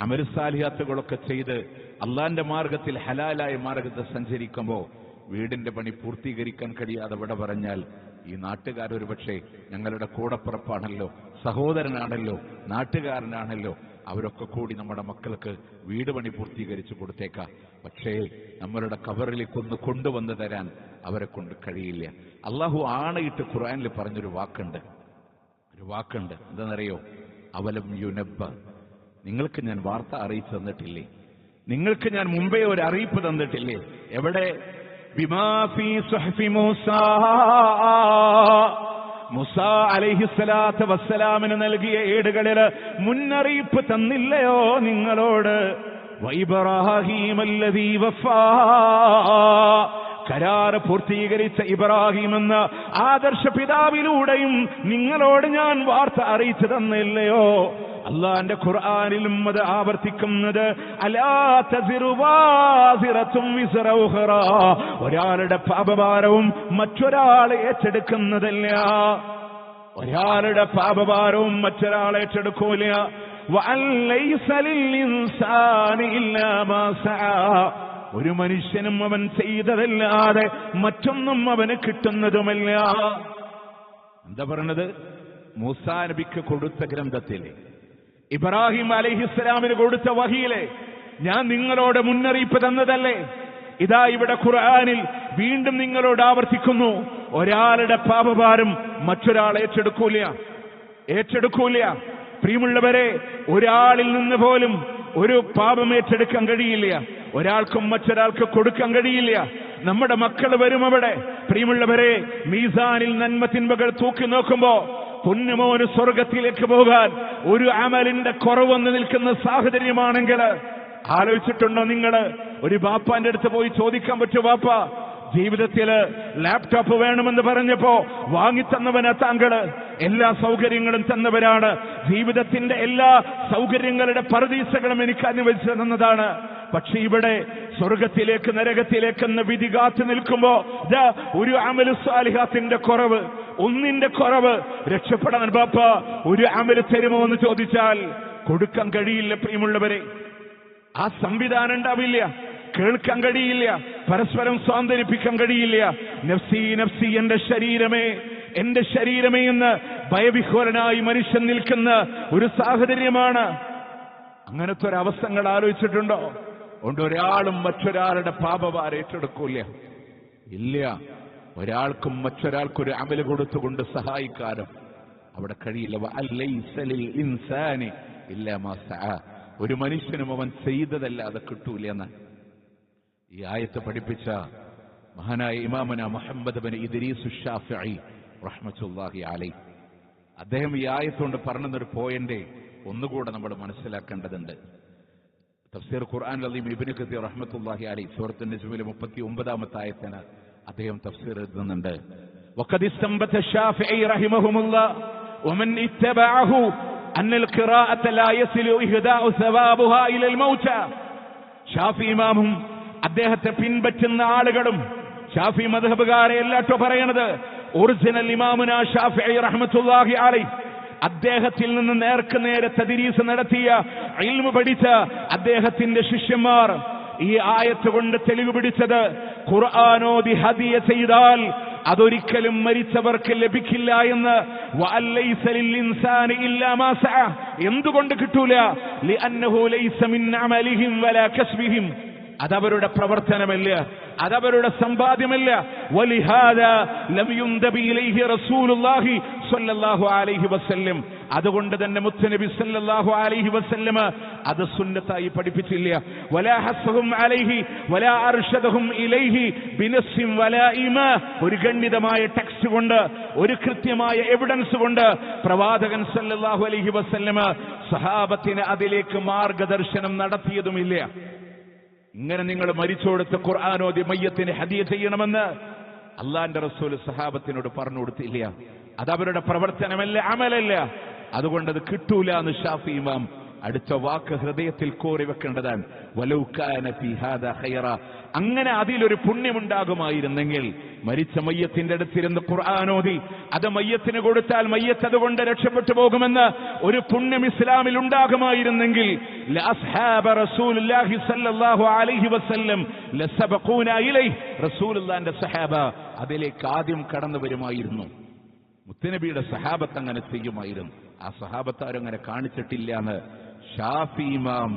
അമലുസാലിഹാത്തുകളൊക്കെ ചെയ്ത് അള്ളാന്റെ മാർഗത്തിൽ ഹലാലായ മാർഗത്തിൽ സഞ്ചരിക്കുമ്പോൾ വീടിന്റെ പണി പൂർത്തീകരിക്കാൻ കഴിയാതെ വിട പറഞ്ഞാൽ ഈ നാട്ടുകാരൊരു പക്ഷേ ഞങ്ങളുടെ കൂടപ്പിറപ്പാണല്ലോ, സഹോദരനാണല്ലോ, നാട്ടുകാരനാണല്ലോ, അവരൊക്കെ കൂടി നമ്മുടെ മക്കൾക്ക് വീട് പണി പൂർത്തീകരിച്ചു കൊടുത്തേക്കാം. പക്ഷേ നമ്മളുടെ ഖബറിലേക്കൊന്ന് കൊണ്ടുവന്ന് തരാൻ അവരെ കൊണ്ട് കഴിയില്ല. അള്ളാഹു ആണയിട്ട് ഖുർആനിൽ പറഞ്ഞൊരു വാക്കുണ്ട്, എന്താണെന്നറിയോ? അവലം യുനബ്ബ, നിങ്ങൾക്ക് ഞാൻ വാർത്ത അറിയിച്ചു തന്നിട്ടില്ലേ? നിങ്ങൾക്ക് ഞാൻ മുമ്പേ ഒരു അറിയിപ്പ് തന്നിട്ടില്ലേ? എവിടെ? ബിമാ ഫീ സുഹഫി മൂസാ, മൂസാ അലൈഹിസ്സലാത്തു വസ്സലാമിന് നൽകിയ ഏടുകളിൽ മുന്നറിയിപ്പ് തന്നില്ലയോ നിങ്ങളോട്? വഇബ്രാഹീം അല്ലദീ വഫാ, കരാർ പൂർത്തീകരിച്ച ഇബ്രാഹിം എന്ന ആദർശ പിതാവിലൂടെയും നിങ്ങളോട് ഞാൻ വാർത്ത അറിയിച്ചു തന്നില്ലയോ? അള്ളാന്റെ ഖുർആനിലും അത് ആവർത്തിക്കുന്നത്, അലാ തസിറു വാസിറത്തും വിസ്റ ഉഖ്റാ, ഒരാളുടെ പാപഭാരവും മറ്റൊരാളെ ഏറ്റെടുക്കുന്നതല്ല. ഒരാളുടെ പാപഭാരവും മറ്റൊരാളെ ഏറ്റെടുക്കൂല. വഅൻ ലൈസ ലിൽ ഇൻസാനി ഇല്ലാ മാ സഅ, ഒരു മനുഷ്യനും അവൻ ചെയ്തതല്ലാതെ മറ്റൊന്നും അവന് കിട്ടുന്നതുമല്ല. എന്താ പറഞ്ഞത്? മൂസാ നബിക്ക് കൊടുത്ത ഗ്രന്ഥത്തിലെ, ഇബ്രാഹിം അലൈഹിസ്സലാമിന് കൊടുത്ത വഹിയിലെ ഞാൻ നിങ്ങളോട് മുന്നറിയിപ്പ് തന്നതല്ലേ? ഇതാ ഇവിടെ ഖുർആനിൽ വീണ്ടും നിങ്ങളോട് ആവർത്തിക്കുന്നു, ഒരാളുടെ പാപഭാരം മറ്റൊരാൾ ഏറ്റെടുക്കൂല. പ്രിയമുള്ളവരെ, ഒരാളിൽ നിന്ന് പോലും ഒരു പാപം ഏറ്റെടുക്കാൻ കഴിയില്ല, ഒരാൾക്കും മറ്റൊരാൾക്ക് കൊടുക്കാൻ കഴിയില്ല. നമ്മുടെ മക്കൾ വരും അവിടെ. പ്രിയമുള്ളവരെ, മീസാനിൽ നന്മ തിന്മകൾ തൂക്കി നോക്കുമ്പോ പൊന്നുമോന് സ്വർഗത്തിലേക്ക് പോകാൻ ഒരു അമലിന്റെ കുറവൊന്ന് നിൽക്കുന്ന സാഹചര്യമാണെങ്കിൽ ആലോചിച്ചിട്ടുണ്ടോ നിങ്ങൾ? ഒരു ബാപ്പാന്റെ അടുത്ത് പോയി ചോദിക്കാൻ പറ്റുമോ? ബാപ്പ, ജീവിതത്തില് ലാപ്ടോപ്പ് വേണമെന്ന് പറഞ്ഞപ്പോ വാങ്ങിത്തന്നവനാ താങ്കള്, എല്ലാ സൗകര്യങ്ങളും തന്നവരാണ്, ജീവിതത്തിന്റെ എല്ലാ സൗകര്യങ്ങളുടെ പറുദീസകളും എനിക്ക് അനുവദിച്ചു തന്നതാണ്. പക്ഷെ ഇവിടെ സ്വർഗത്തിലേക്ക് നരകത്തിലേക്കെന്ന് വിധി കാത്തു നിൽക്കുമ്പോ ഒരു അമലു സാലിഹാത്തിന്റെ കുറവ്, ഒന്നിന്റെ കുറവ്. രക്ഷപ്പെടാൻ ബാപ്പ ഒരു അമല് തരുമോ എന്ന് ചോദിച്ചാൽ കൊടുക്കാൻ കഴിയില്ല. പ്രിയമുള്ളവരെ, ആ സംവിധാനം ഉണ്ടാവില്ല, കേൾക്കാൻ കഴിയില്ല, പരസ്പരം സ്വാന്തനിപ്പിക്കാൻ കഴിയില്ല. നഫ്സി നഫ്സി, എന്റെ ശരീരമേ എന്ന് ഭയവിഹ്വലനായി മനുഷ്യൻ നിൽക്കുന്ന ഒരു സാഹചര്യമാണ്. അങ്ങനത്തെ ഒരു അവസ്ഥകൾ ആലോചിച്ചിട്ടുണ്ടോ? അതുകൊണ്ട് ഒരാളും മറ്റൊരാളുടെ പാപഭാരം ഏറ്റെടുക്കൂല. ഇല്ല, ഒരാൾക്കും മറ്റൊരാൾക്കൊരു അമല് കൊടുത്തുകൊണ്ട് സഹായിക്കാനും അവിടെ കഴിയില്ല. വഅലൈസ ലിൽ ഇൻസാനി ഇല്ലാ മാ സഅ, ഒരു മനുഷ്യനും അവൻ ചെയ്തതല്ലാതെ കിട്ടൂല എന്ന് ഈ ആയത്ത് പഠിപ്പിച്ച മഹാനായ ഇമാമന മുഹമ്മദ് ബിൻ ഇദ്രീസ് ശാഫിഈ റഹ്മത്തുള്ളാഹി അലൈഹി, അദ്ദേഹം ഈ ആയത്തുകൊണ്ട് പറഞ്ഞൊരു പോയിന്റ് ഒന്നുകൂടെ നമ്മൾ മനസ്സിലാക്കേണ്ടതുണ്ട്. തഫ്സീർ ഖുർആൻ അലീം ഇബ്നു കസീർ റഹ്മത്തുള്ളാഹി അലൈഹി സൂറത്തുൻ നജ്മിലെ 39ാമത്തെ ആയത്തിന് അദ്ദേഹം തഫ്സീർ എഴുതുന്നുണ്ട്. വഖദ് ഇസ്തംബത ശാഫിഈ റഹിമഹുല്ലാഹ് വമൻ ഇത്തബഅഹു അന്നൽ ഖിറാഅത ലാ യസിലു ഇഹ്ദാഉ സവാബുഹാ ഇലൽ മൗത. ഷാഫി ഇമാമും അദ്ദേഹത്തെ പിൻപറ്റുന്ന ആളുകളും ഷാഫി മദ്ഹബുകാരെ എല്ലാട്ടോ പറയണത്, ഒറിജിനൽ ഇമാമുന ഷാഫിഈ റഹ്മത്തുള്ളാഹി അലൈഹി അദ്ദേഹത്തിൽ നിന്ന് നേർക്ക് നേരെ തദ്രീസ് നടത്തിയ ഇൽമു പഠിച്ച അദ്ദേഹത്തിന്റെ ശിഷ്യന്മാർ ഈ ആയത്ത് കൊണ്ട് തെളിവ് പിടിച്ചത്, ഖുർആനോദി ഹദിയ ചെയ്താൽ അതൊരിക്കലും മരിച്ചവർക്ക് ലഭിക്കില്ല എന്ന്. വഅലൈസ ലിൽ ഇൻസാനി ഇല്ലാ മാ സഅ, എന്തുകൊണ്ട് കിട്ടൂല? ലിഅന്നഹു ലൈസ മിൻ അമലിഹിം വലാ കസ്ബിഹിം, അതവരുടെ പ്രവർത്തനമല്ല, അതവരുടെ സമ്പാദ്യമല്ല. വലിഹാദാ ലം യുൻദബി ഇലൈഹി റസൂലുള്ളാഹി സല്ലല്ലാഹു അലൈഹി വസല്ലം. അതുകൊണ്ട് തന്നെ മുത്തുനബി സല്ലല്ലാഹു അലൈഹി വസല്ലം അത് സുന്നത്തായി പഠിപ്പിച്ചില്ല. വലാ ഹസ്സഹും അലൈഹി വലാ അർഷദഹും ഇലൈഹി ബിനസ്സിൻ വലാ ഇമാ. ഒരു ഗണ്യമായ ടെക്സ്റ്റ് കൊണ്ട്, ഒരു കൃത്യമായ എവിഡൻസ് കൊണ്ട് പ്രവാചകൻ സല്ലല്ലാഹു അലൈഹി വസല്ലം സഹാബത്തിന് അതിലേക്ക് മാർഗദർശനം നടത്തിയതുമില്ല. ഇങ്ങനെ നിങ്ങൾ മരിച്ചോടുത്ത് ഖുർആൻ ഓതി മയ്യത്തിന് ഹദിയ ചെയ്യണമെന്ന് അള്ളാന്റെ റസൂൽ സഹാബത്തിനോട് പറഞ്ഞു കൊടുത്തില്ല. അതവരുടെ പ്രവർത്തനമല്ല, അമലല്ല. അതുകൊണ്ട് അത് കിട്ടൂല എന്ന് ഷാഫി ഇമാം അടുത്ത വാക്ക് ഹൃദയത്തിൽ കോറി വെക്കേണ്ടതാണ്. വലൗ കാന ഫീ ഹാദാ ഖൈറ. അങ്ങനെ അതിലൊരു പുണ്യമുണ്ടാകുമായിരുന്നെങ്കിൽ മരിച്ച മയ്യത്തിന്റെ അടുത്തിരുന്ന് ഖുർആൻ ഓതി അത് മയ്യത്തിന് കൊടുത്താൽ മയ്യത്ത് അതുകൊണ്ട് രക്ഷപ്പെട്ടു പോകുമെന്ന് ഒരു പുണ്യം ഇസ്ലാമിൽ ഉണ്ടാകുമായിരുന്നെങ്കിൽ ലഅസ്ഹാബ റസൂലുള്ളാഹി സ്വല്ലല്ലാഹു അലൈഹി വസല്ലം ലസബഖൂന ഇലൈഹി. റസൂലുള്ളാഹിന്റെ സഹാബ അതിലേക്ക് ആദ്യം കടന്നു വരുമായിരുന്നു. മുത്തുനബിയുടെ സഹാബത്ത് അങ്ങനെ ചെയ്യുമായിരുന്നു. ആ സഹാബത്താരങ്ങനെ കാണിച്ചിട്ടില്ല എന്ന് ഷാഫി ഇമാം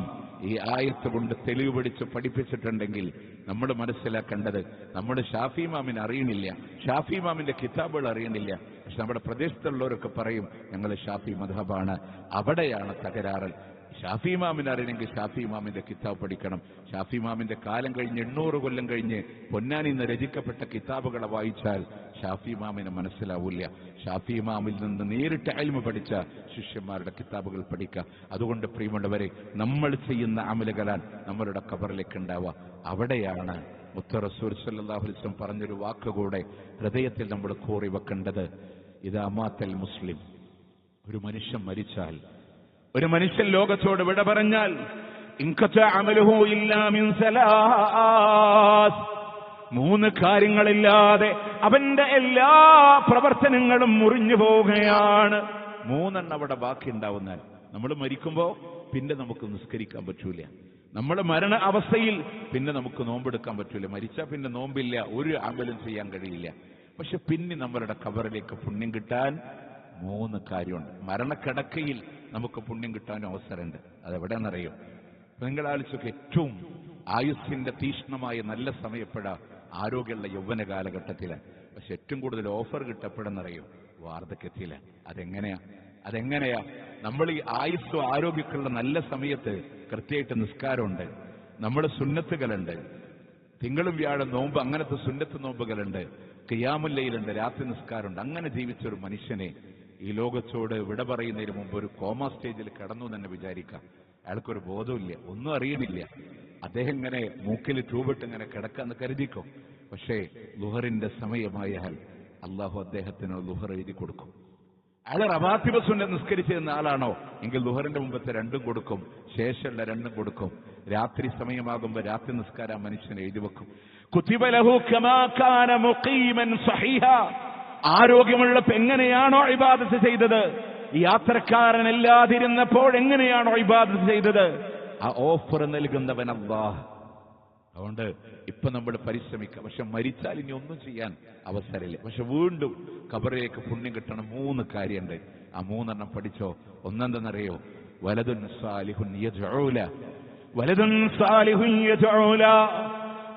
ഈ ആയത്ത് കൊണ്ട് തെളിവ് പിടിച്ച് പഠിപ്പിച്ചിട്ടുണ്ടെങ്കിൽ നമ്മൾ മനസ്സിലാക്കേണ്ടത്, നമ്മുടെ ഷാഫി ഇമാമിനെ അറിയണില്ല, ഷാഫി ഇമാമിന്റെ കിതാബുകൾ അറിയണില്ല. പക്ഷെ നമ്മുടെ പ്രദേശത്തുള്ളവരൊക്കെ പറയും ഞങ്ങൾ ഷാഫി മദ്ഹബാണ്. അവിടെയാണ് തകരാറ്. ഷാഫി ഇമാമിനെ അറിയണമെങ്കിൽ ഷാഫി ഇമാമിന്റെ കിതാബ് പഠിക്കണം. ഷാഫി ഇമാമിന്റെ കാലം കഴിഞ്ഞ് 800 കൊല്ലം കഴിഞ്ഞ് പൊന്നാനിൽ നിന്ന് രചിക്കപ്പെട്ട കിതാബുകളെ വായിച്ചാൽ ഷാഫി ഇമാമിനെ മനസ്സിലാവില്ല. ഷാഫി ഇമാമിൽ നിന്ന് നേരിട്ട് ഇൽമു പഠിച്ച ശിഷ്യന്മാരുടെ കിതാബുകൾ പഠിക്കുക. അതുകൊണ്ട് പ്രിയമുള്ളവരെ, നമ്മൾ ചെയ്യുന്ന അമലുകളാൽ നമ്മളുടെ ഖബറിലേക്ക് ഉണ്ടാവുക. അവിടെയാണ് മുത്ത് റസൂൽ സല്ലല്ലാഹു അലൈഹി വസല്ലം പറഞ്ഞൊരു വാക്കുകൂടെ ഹൃദയത്തിൽ നമ്മൾ കോറി വെക്കേണ്ടത്. ഇദാ മാത്തൽ മുസ്ലിം, ഒരു മനുഷ്യൻ മരിച്ചാൽ, ഒരു മനുഷ്യൻ ലോകത്തോട് വിട പറഞ്ഞാൽ, ഇൻഖത അമലുഹു ഇല്ലാ മിൻ സലാസ്, 3 കാര്യങ്ങളില്ലാതെ അവന്റെ എല്ലാ പ്രവർത്തനങ്ങളും മുറിഞ്ഞു പോവുകയാണ്. 3 അവിടെ ബാക്കി ഉണ്ടാവുന്നാൽ നമ്മൾ മരിക്കുമ്പോൾ പിന്നെ നമുക്ക് നിസ്കരിക്കാൻ പറ്റൂല. നമ്മൾ മരണ അവസ്ഥയിൽ പിന്നെ നമുക്ക് നോമ്പെടുക്കാൻ പറ്റൂല. മരിച്ചാൽ പിന്നെ നോമ്പില്ല, ഒരു അമലും ചെയ്യാൻ കഴിയില്ല. പക്ഷെ പിന്നെ നമ്മളുടെ ഖബറിലേക്ക് പുണ്യം കിട്ടാൻ 3 കാര്യമുണ്ട്. മരണക്കിടക്കയിൽ നമുക്ക് പുണ്യം കിട്ടാനും അവസരമുണ്ട്. അതെവിടെയെന്നറിയോ? നിങ്ങൾ ആലോചിച്ചൊക്കെ ഏറ്റവും ആയുസ്സിന്റെ തീഷ്ണമായ നല്ല സമയപ്പെടാ ആരോഗ്യമുള്ള യൗവന കാലഘട്ടത്തിലാണ്. പക്ഷെ ഏറ്റവും കൂടുതൽ ഓഫർ കിട്ടപ്പെടുന്നറിയോ? വാർദ്ധക്യത്തിലാണ്. അതെങ്ങനെയാ? നമ്മൾ ഈ ആയുസ്സും ആരോഗ്യമൊക്കെയുള്ള നല്ല സമയത്ത് കൃത്യമായിട്ട് നിസ്കാരമുണ്ട്, നമ്മുടെ സുന്നത്തുകളുണ്ട്, തിങ്കളും വ്യാഴം നോമ്പ്, അങ്ങനത്തെ സുന്നത്ത് നോമ്പുകളുണ്ട്, ഖിയാമുൽ ലൈലുണ്ട്, രാത്രി നിസ്കാരമുണ്ട്. അങ്ങനെ ജീവിച്ചൊരു മനുഷ്യനെ ഈ ലോകത്തോട് വിട പറയുന്നതിന് മുമ്പ് ഒരു കോമ സ്റ്റേജിൽ കിടന്നു തന്നെ വിചാരിക്കാം. അയാൾക്കൊരു ബോധമില്ല, ഒന്നും അറിയണില്ല. അദ്ദേഹം ഇങ്ങനെ മൂക്കിൽ ട്യൂബിട്ട് ഇങ്ങനെ കിടക്കാന്ന് കരുതിക്കോ. പക്ഷേ ലുഹറിന്റെ സമയമായാൽ അള്ളാഹു അദ്ദേഹത്തിന് ലുഹർ എഴുതി കൊടുക്കും. അയാൾ റവാത്തിബ സുന്നത്ത് നിസ്കരിച്ചിരുന്ന ആളാണോ എങ്കിൽ ലുഹറിന്റെ മുമ്പത്തെ 2 കൊടുക്കും, ശേഷമുള്ള 2 കൊടുക്കും. രാത്രി സമയമാകുമ്പോൾ രാത്രി നിസ്കാരം മനുഷ്യനെ എഴുതി വെക്കും. കുതിബ ലഹു കമാ കാന മുഖീമൻ സഹീഹ. ആരോഗ്യമുള്ളപ്പോൾ എങ്ങനെയാണോ ഇബാദത്ത് ചെയ്തത്, യാത്രക്കാരനല്ലാതിരുന്നപ്പോൾ എങ്ങനെയാണോ ഇബാദത്ത് ചെയ്തത്, ആ ഓഫർ നൽകുന്നവൻ അല്ലാഹ്. അതുകൊണ്ട് ഇപ്പൊ നമ്മൾ പരിശ്രമിക്കുക. പക്ഷെ മരിച്ചാൽ ഇനി ഒന്നും ചെയ്യാൻ അവസരമില്ല. പക്ഷെ വീണ്ടും ഖബറിലേക്ക് പുണ്യം കിട്ടണം. 3 കാര്യമുണ്ട്. ആ 3 പഠിച്ചോ. ഒന്നെന്തെന്നറിയോ? വലദുൻ സാലിഹുൻ യദ്ഉല. വലദുൻ സാലിഹുൻ യദ്ഉല,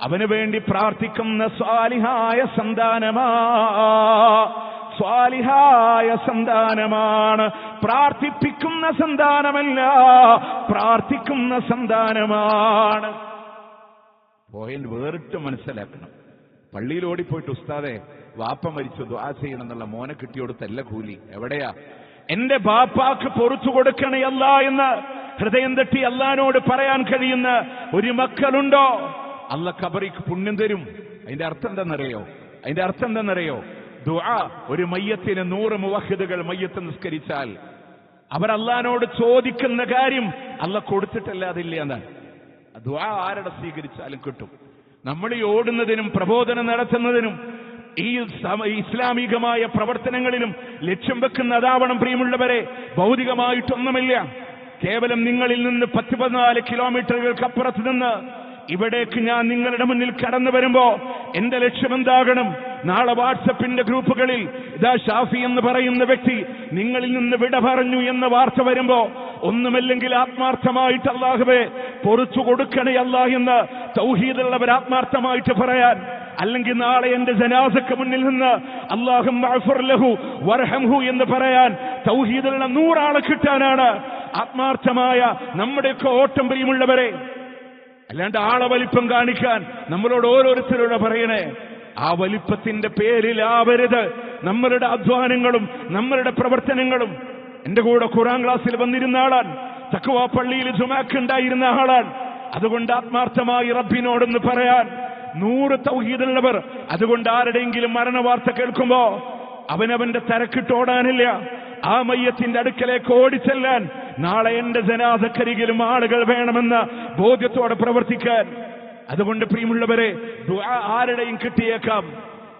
അവന് വേണ്ടി പ്രാർത്ഥിക്കുന്ന സ്വാലിഹായ സന്താനമാണ്. പ്രാർത്ഥിപ്പിക്കുന്ന സന്താനമല്ല, പ്രാർത്ഥിക്കുന്ന സന്താനമാണ്. പോയിന്റ് വേറിട്ട് മനസ്സിലാക്കണം. പള്ളിയിൽ ഓടിപ്പോയിട്ട് ഉസ്താദെ വാപ്പ മരിച്ചു ദുആ ചെയ്യണം എന്നുള്ള മോനെ കിട്ടിയോടുത്തല്ല കൂലി. എവിടെയാ? എന്റെ ബാപ്പാക്ക് പൊറുത്തു കൊടുക്കണേ അല്ലാ എന്ന് ഹൃദയം തട്ടി അല്ലാനോട് പറയാൻ കഴിയുന്ന ഒരു മക്കളുണ്ടോ? അല്ല ഖബറിക്ക് പുണ്യം തരും. അതിന്റെ അർത്ഥം എന്തെന്നറിയോ? ദുആ. ഒരു മയ്യത്തിന് 100 മുവഹിദുകൾ മയ്യത്ത് നിസ്കരിച്ചാൽ അവർ അല്ലാഹുവിനോട് ചോദിക്കുന്ന കാര്യം അല്ലാഹ് കൊടുത്തിട്ടല്ലാതില്ല എന്നാണ്. ദുആ ആരുടെ സ്വീകരിച്ചാലും കിട്ടും. നമ്മൾ ഈ ഓടുന്നതിനും പ്രബോധനം നടത്തുന്നതിനും ഈ ഇസ്ലാമികമായ പ്രവർത്തനങ്ങളിലും ലക്ഷ്യം വെക്കുന്നതാവണം പ്രിയമുള്ളവരെ. ഭൗതികമായിട്ടൊന്നുമില്ല. കേവലം നിങ്ങളിൽ നിന്ന് 10-14 കിലോമീറ്ററുകൾക്കപ്പുറത്ത് നിന്ന് ഇവിടേക്ക് ഞാൻ നിങ്ങളുടെ മുന്നിൽ കടന്നു വരുമ്പോ എന്റെ ലക്ഷ്യം എന്താകണം? നാളെ വാട്സപ്പിന്റെ ഗ്രൂപ്പുകളിൽ ഇതാ ഷാഫി എന്ന് പറയുന്ന വ്യക്തി നിങ്ങളിൽ നിന്ന് വിട പറഞ്ഞു എന്ന വാർത്ത വരുമ്പോ ഒന്നുമല്ലെങ്കിൽ ആത്മാർത്ഥമായിട്ട് അല്ലാഹുവേ പൊറുച്ചു കൊടുക്കണേ അല്ലാഹ് എന്ന് തൗഹീദുള്ളവർ ആത്മാർത്ഥമായിട്ട് പറയാൻ, അല്ലെങ്കിൽ നാളെ എന്റെ ജനാസക്ക് മുന്നിൽ നിന്ന് അല്ലാഹുമ്മ അഗ്ഫിർ ലഹു വർഹംഹു എന്ന് പറയാൻ തൗഹീദുള്ള 100 ആളെ കിട്ടാനാണ് ആത്മാർത്ഥമായ നമ്മുടെയൊക്കെ ഓട്ടം. പ്രിയമുള്ളവരെ, അല്ലാണ്ട് ആളെ വലിപ്പം കാണിക്കാൻ നമ്മളോട് ഓരോരുത്തരോട് പറയണേ. ആ വലിപ്പത്തിന്റെ പേരിലാവരുത് നമ്മളുടെ അധ്വാനങ്ങളും നമ്മളുടെ പ്രവർത്തനങ്ങളും. എന്റെ കൂടെ ഖുർആൻ ക്ലാസ്സിൽ വന്നിരുന്ന ആളാണ്, തഖ്വ പള്ളിയിൽ ജുമാക്ക് ഉണ്ടായിരുന്ന ആളാണ്. അതുകൊണ്ട് ആത്മാർത്ഥമായി റബ്ബിനോടൊന്ന് പറയാൻ 100 തൗഹീദുള്ളവർ. അതുകൊണ്ട് ആരുടെയെങ്കിലും മരണവാർത്ത കേൾക്കുമ്പോ അവനവന്റെ തരക്കിട്ടോടാനില്ല, ആ മയ്യത്തിന്റെ അടുക്കലേക്ക് ഓടിച്ചെല്ലാൻ, നാളെ എന്റെ ജനാസക്കരികിലും ആളുകൾ വേണമെന്ന ബോധ്യത്തോടെ പ്രവർത്തിക്കാൻ. അതുകൊണ്ട് പ്രിയമുള്ളവരെ, ദുആ ആരുടെയും കിട്ടിയേക്കാം.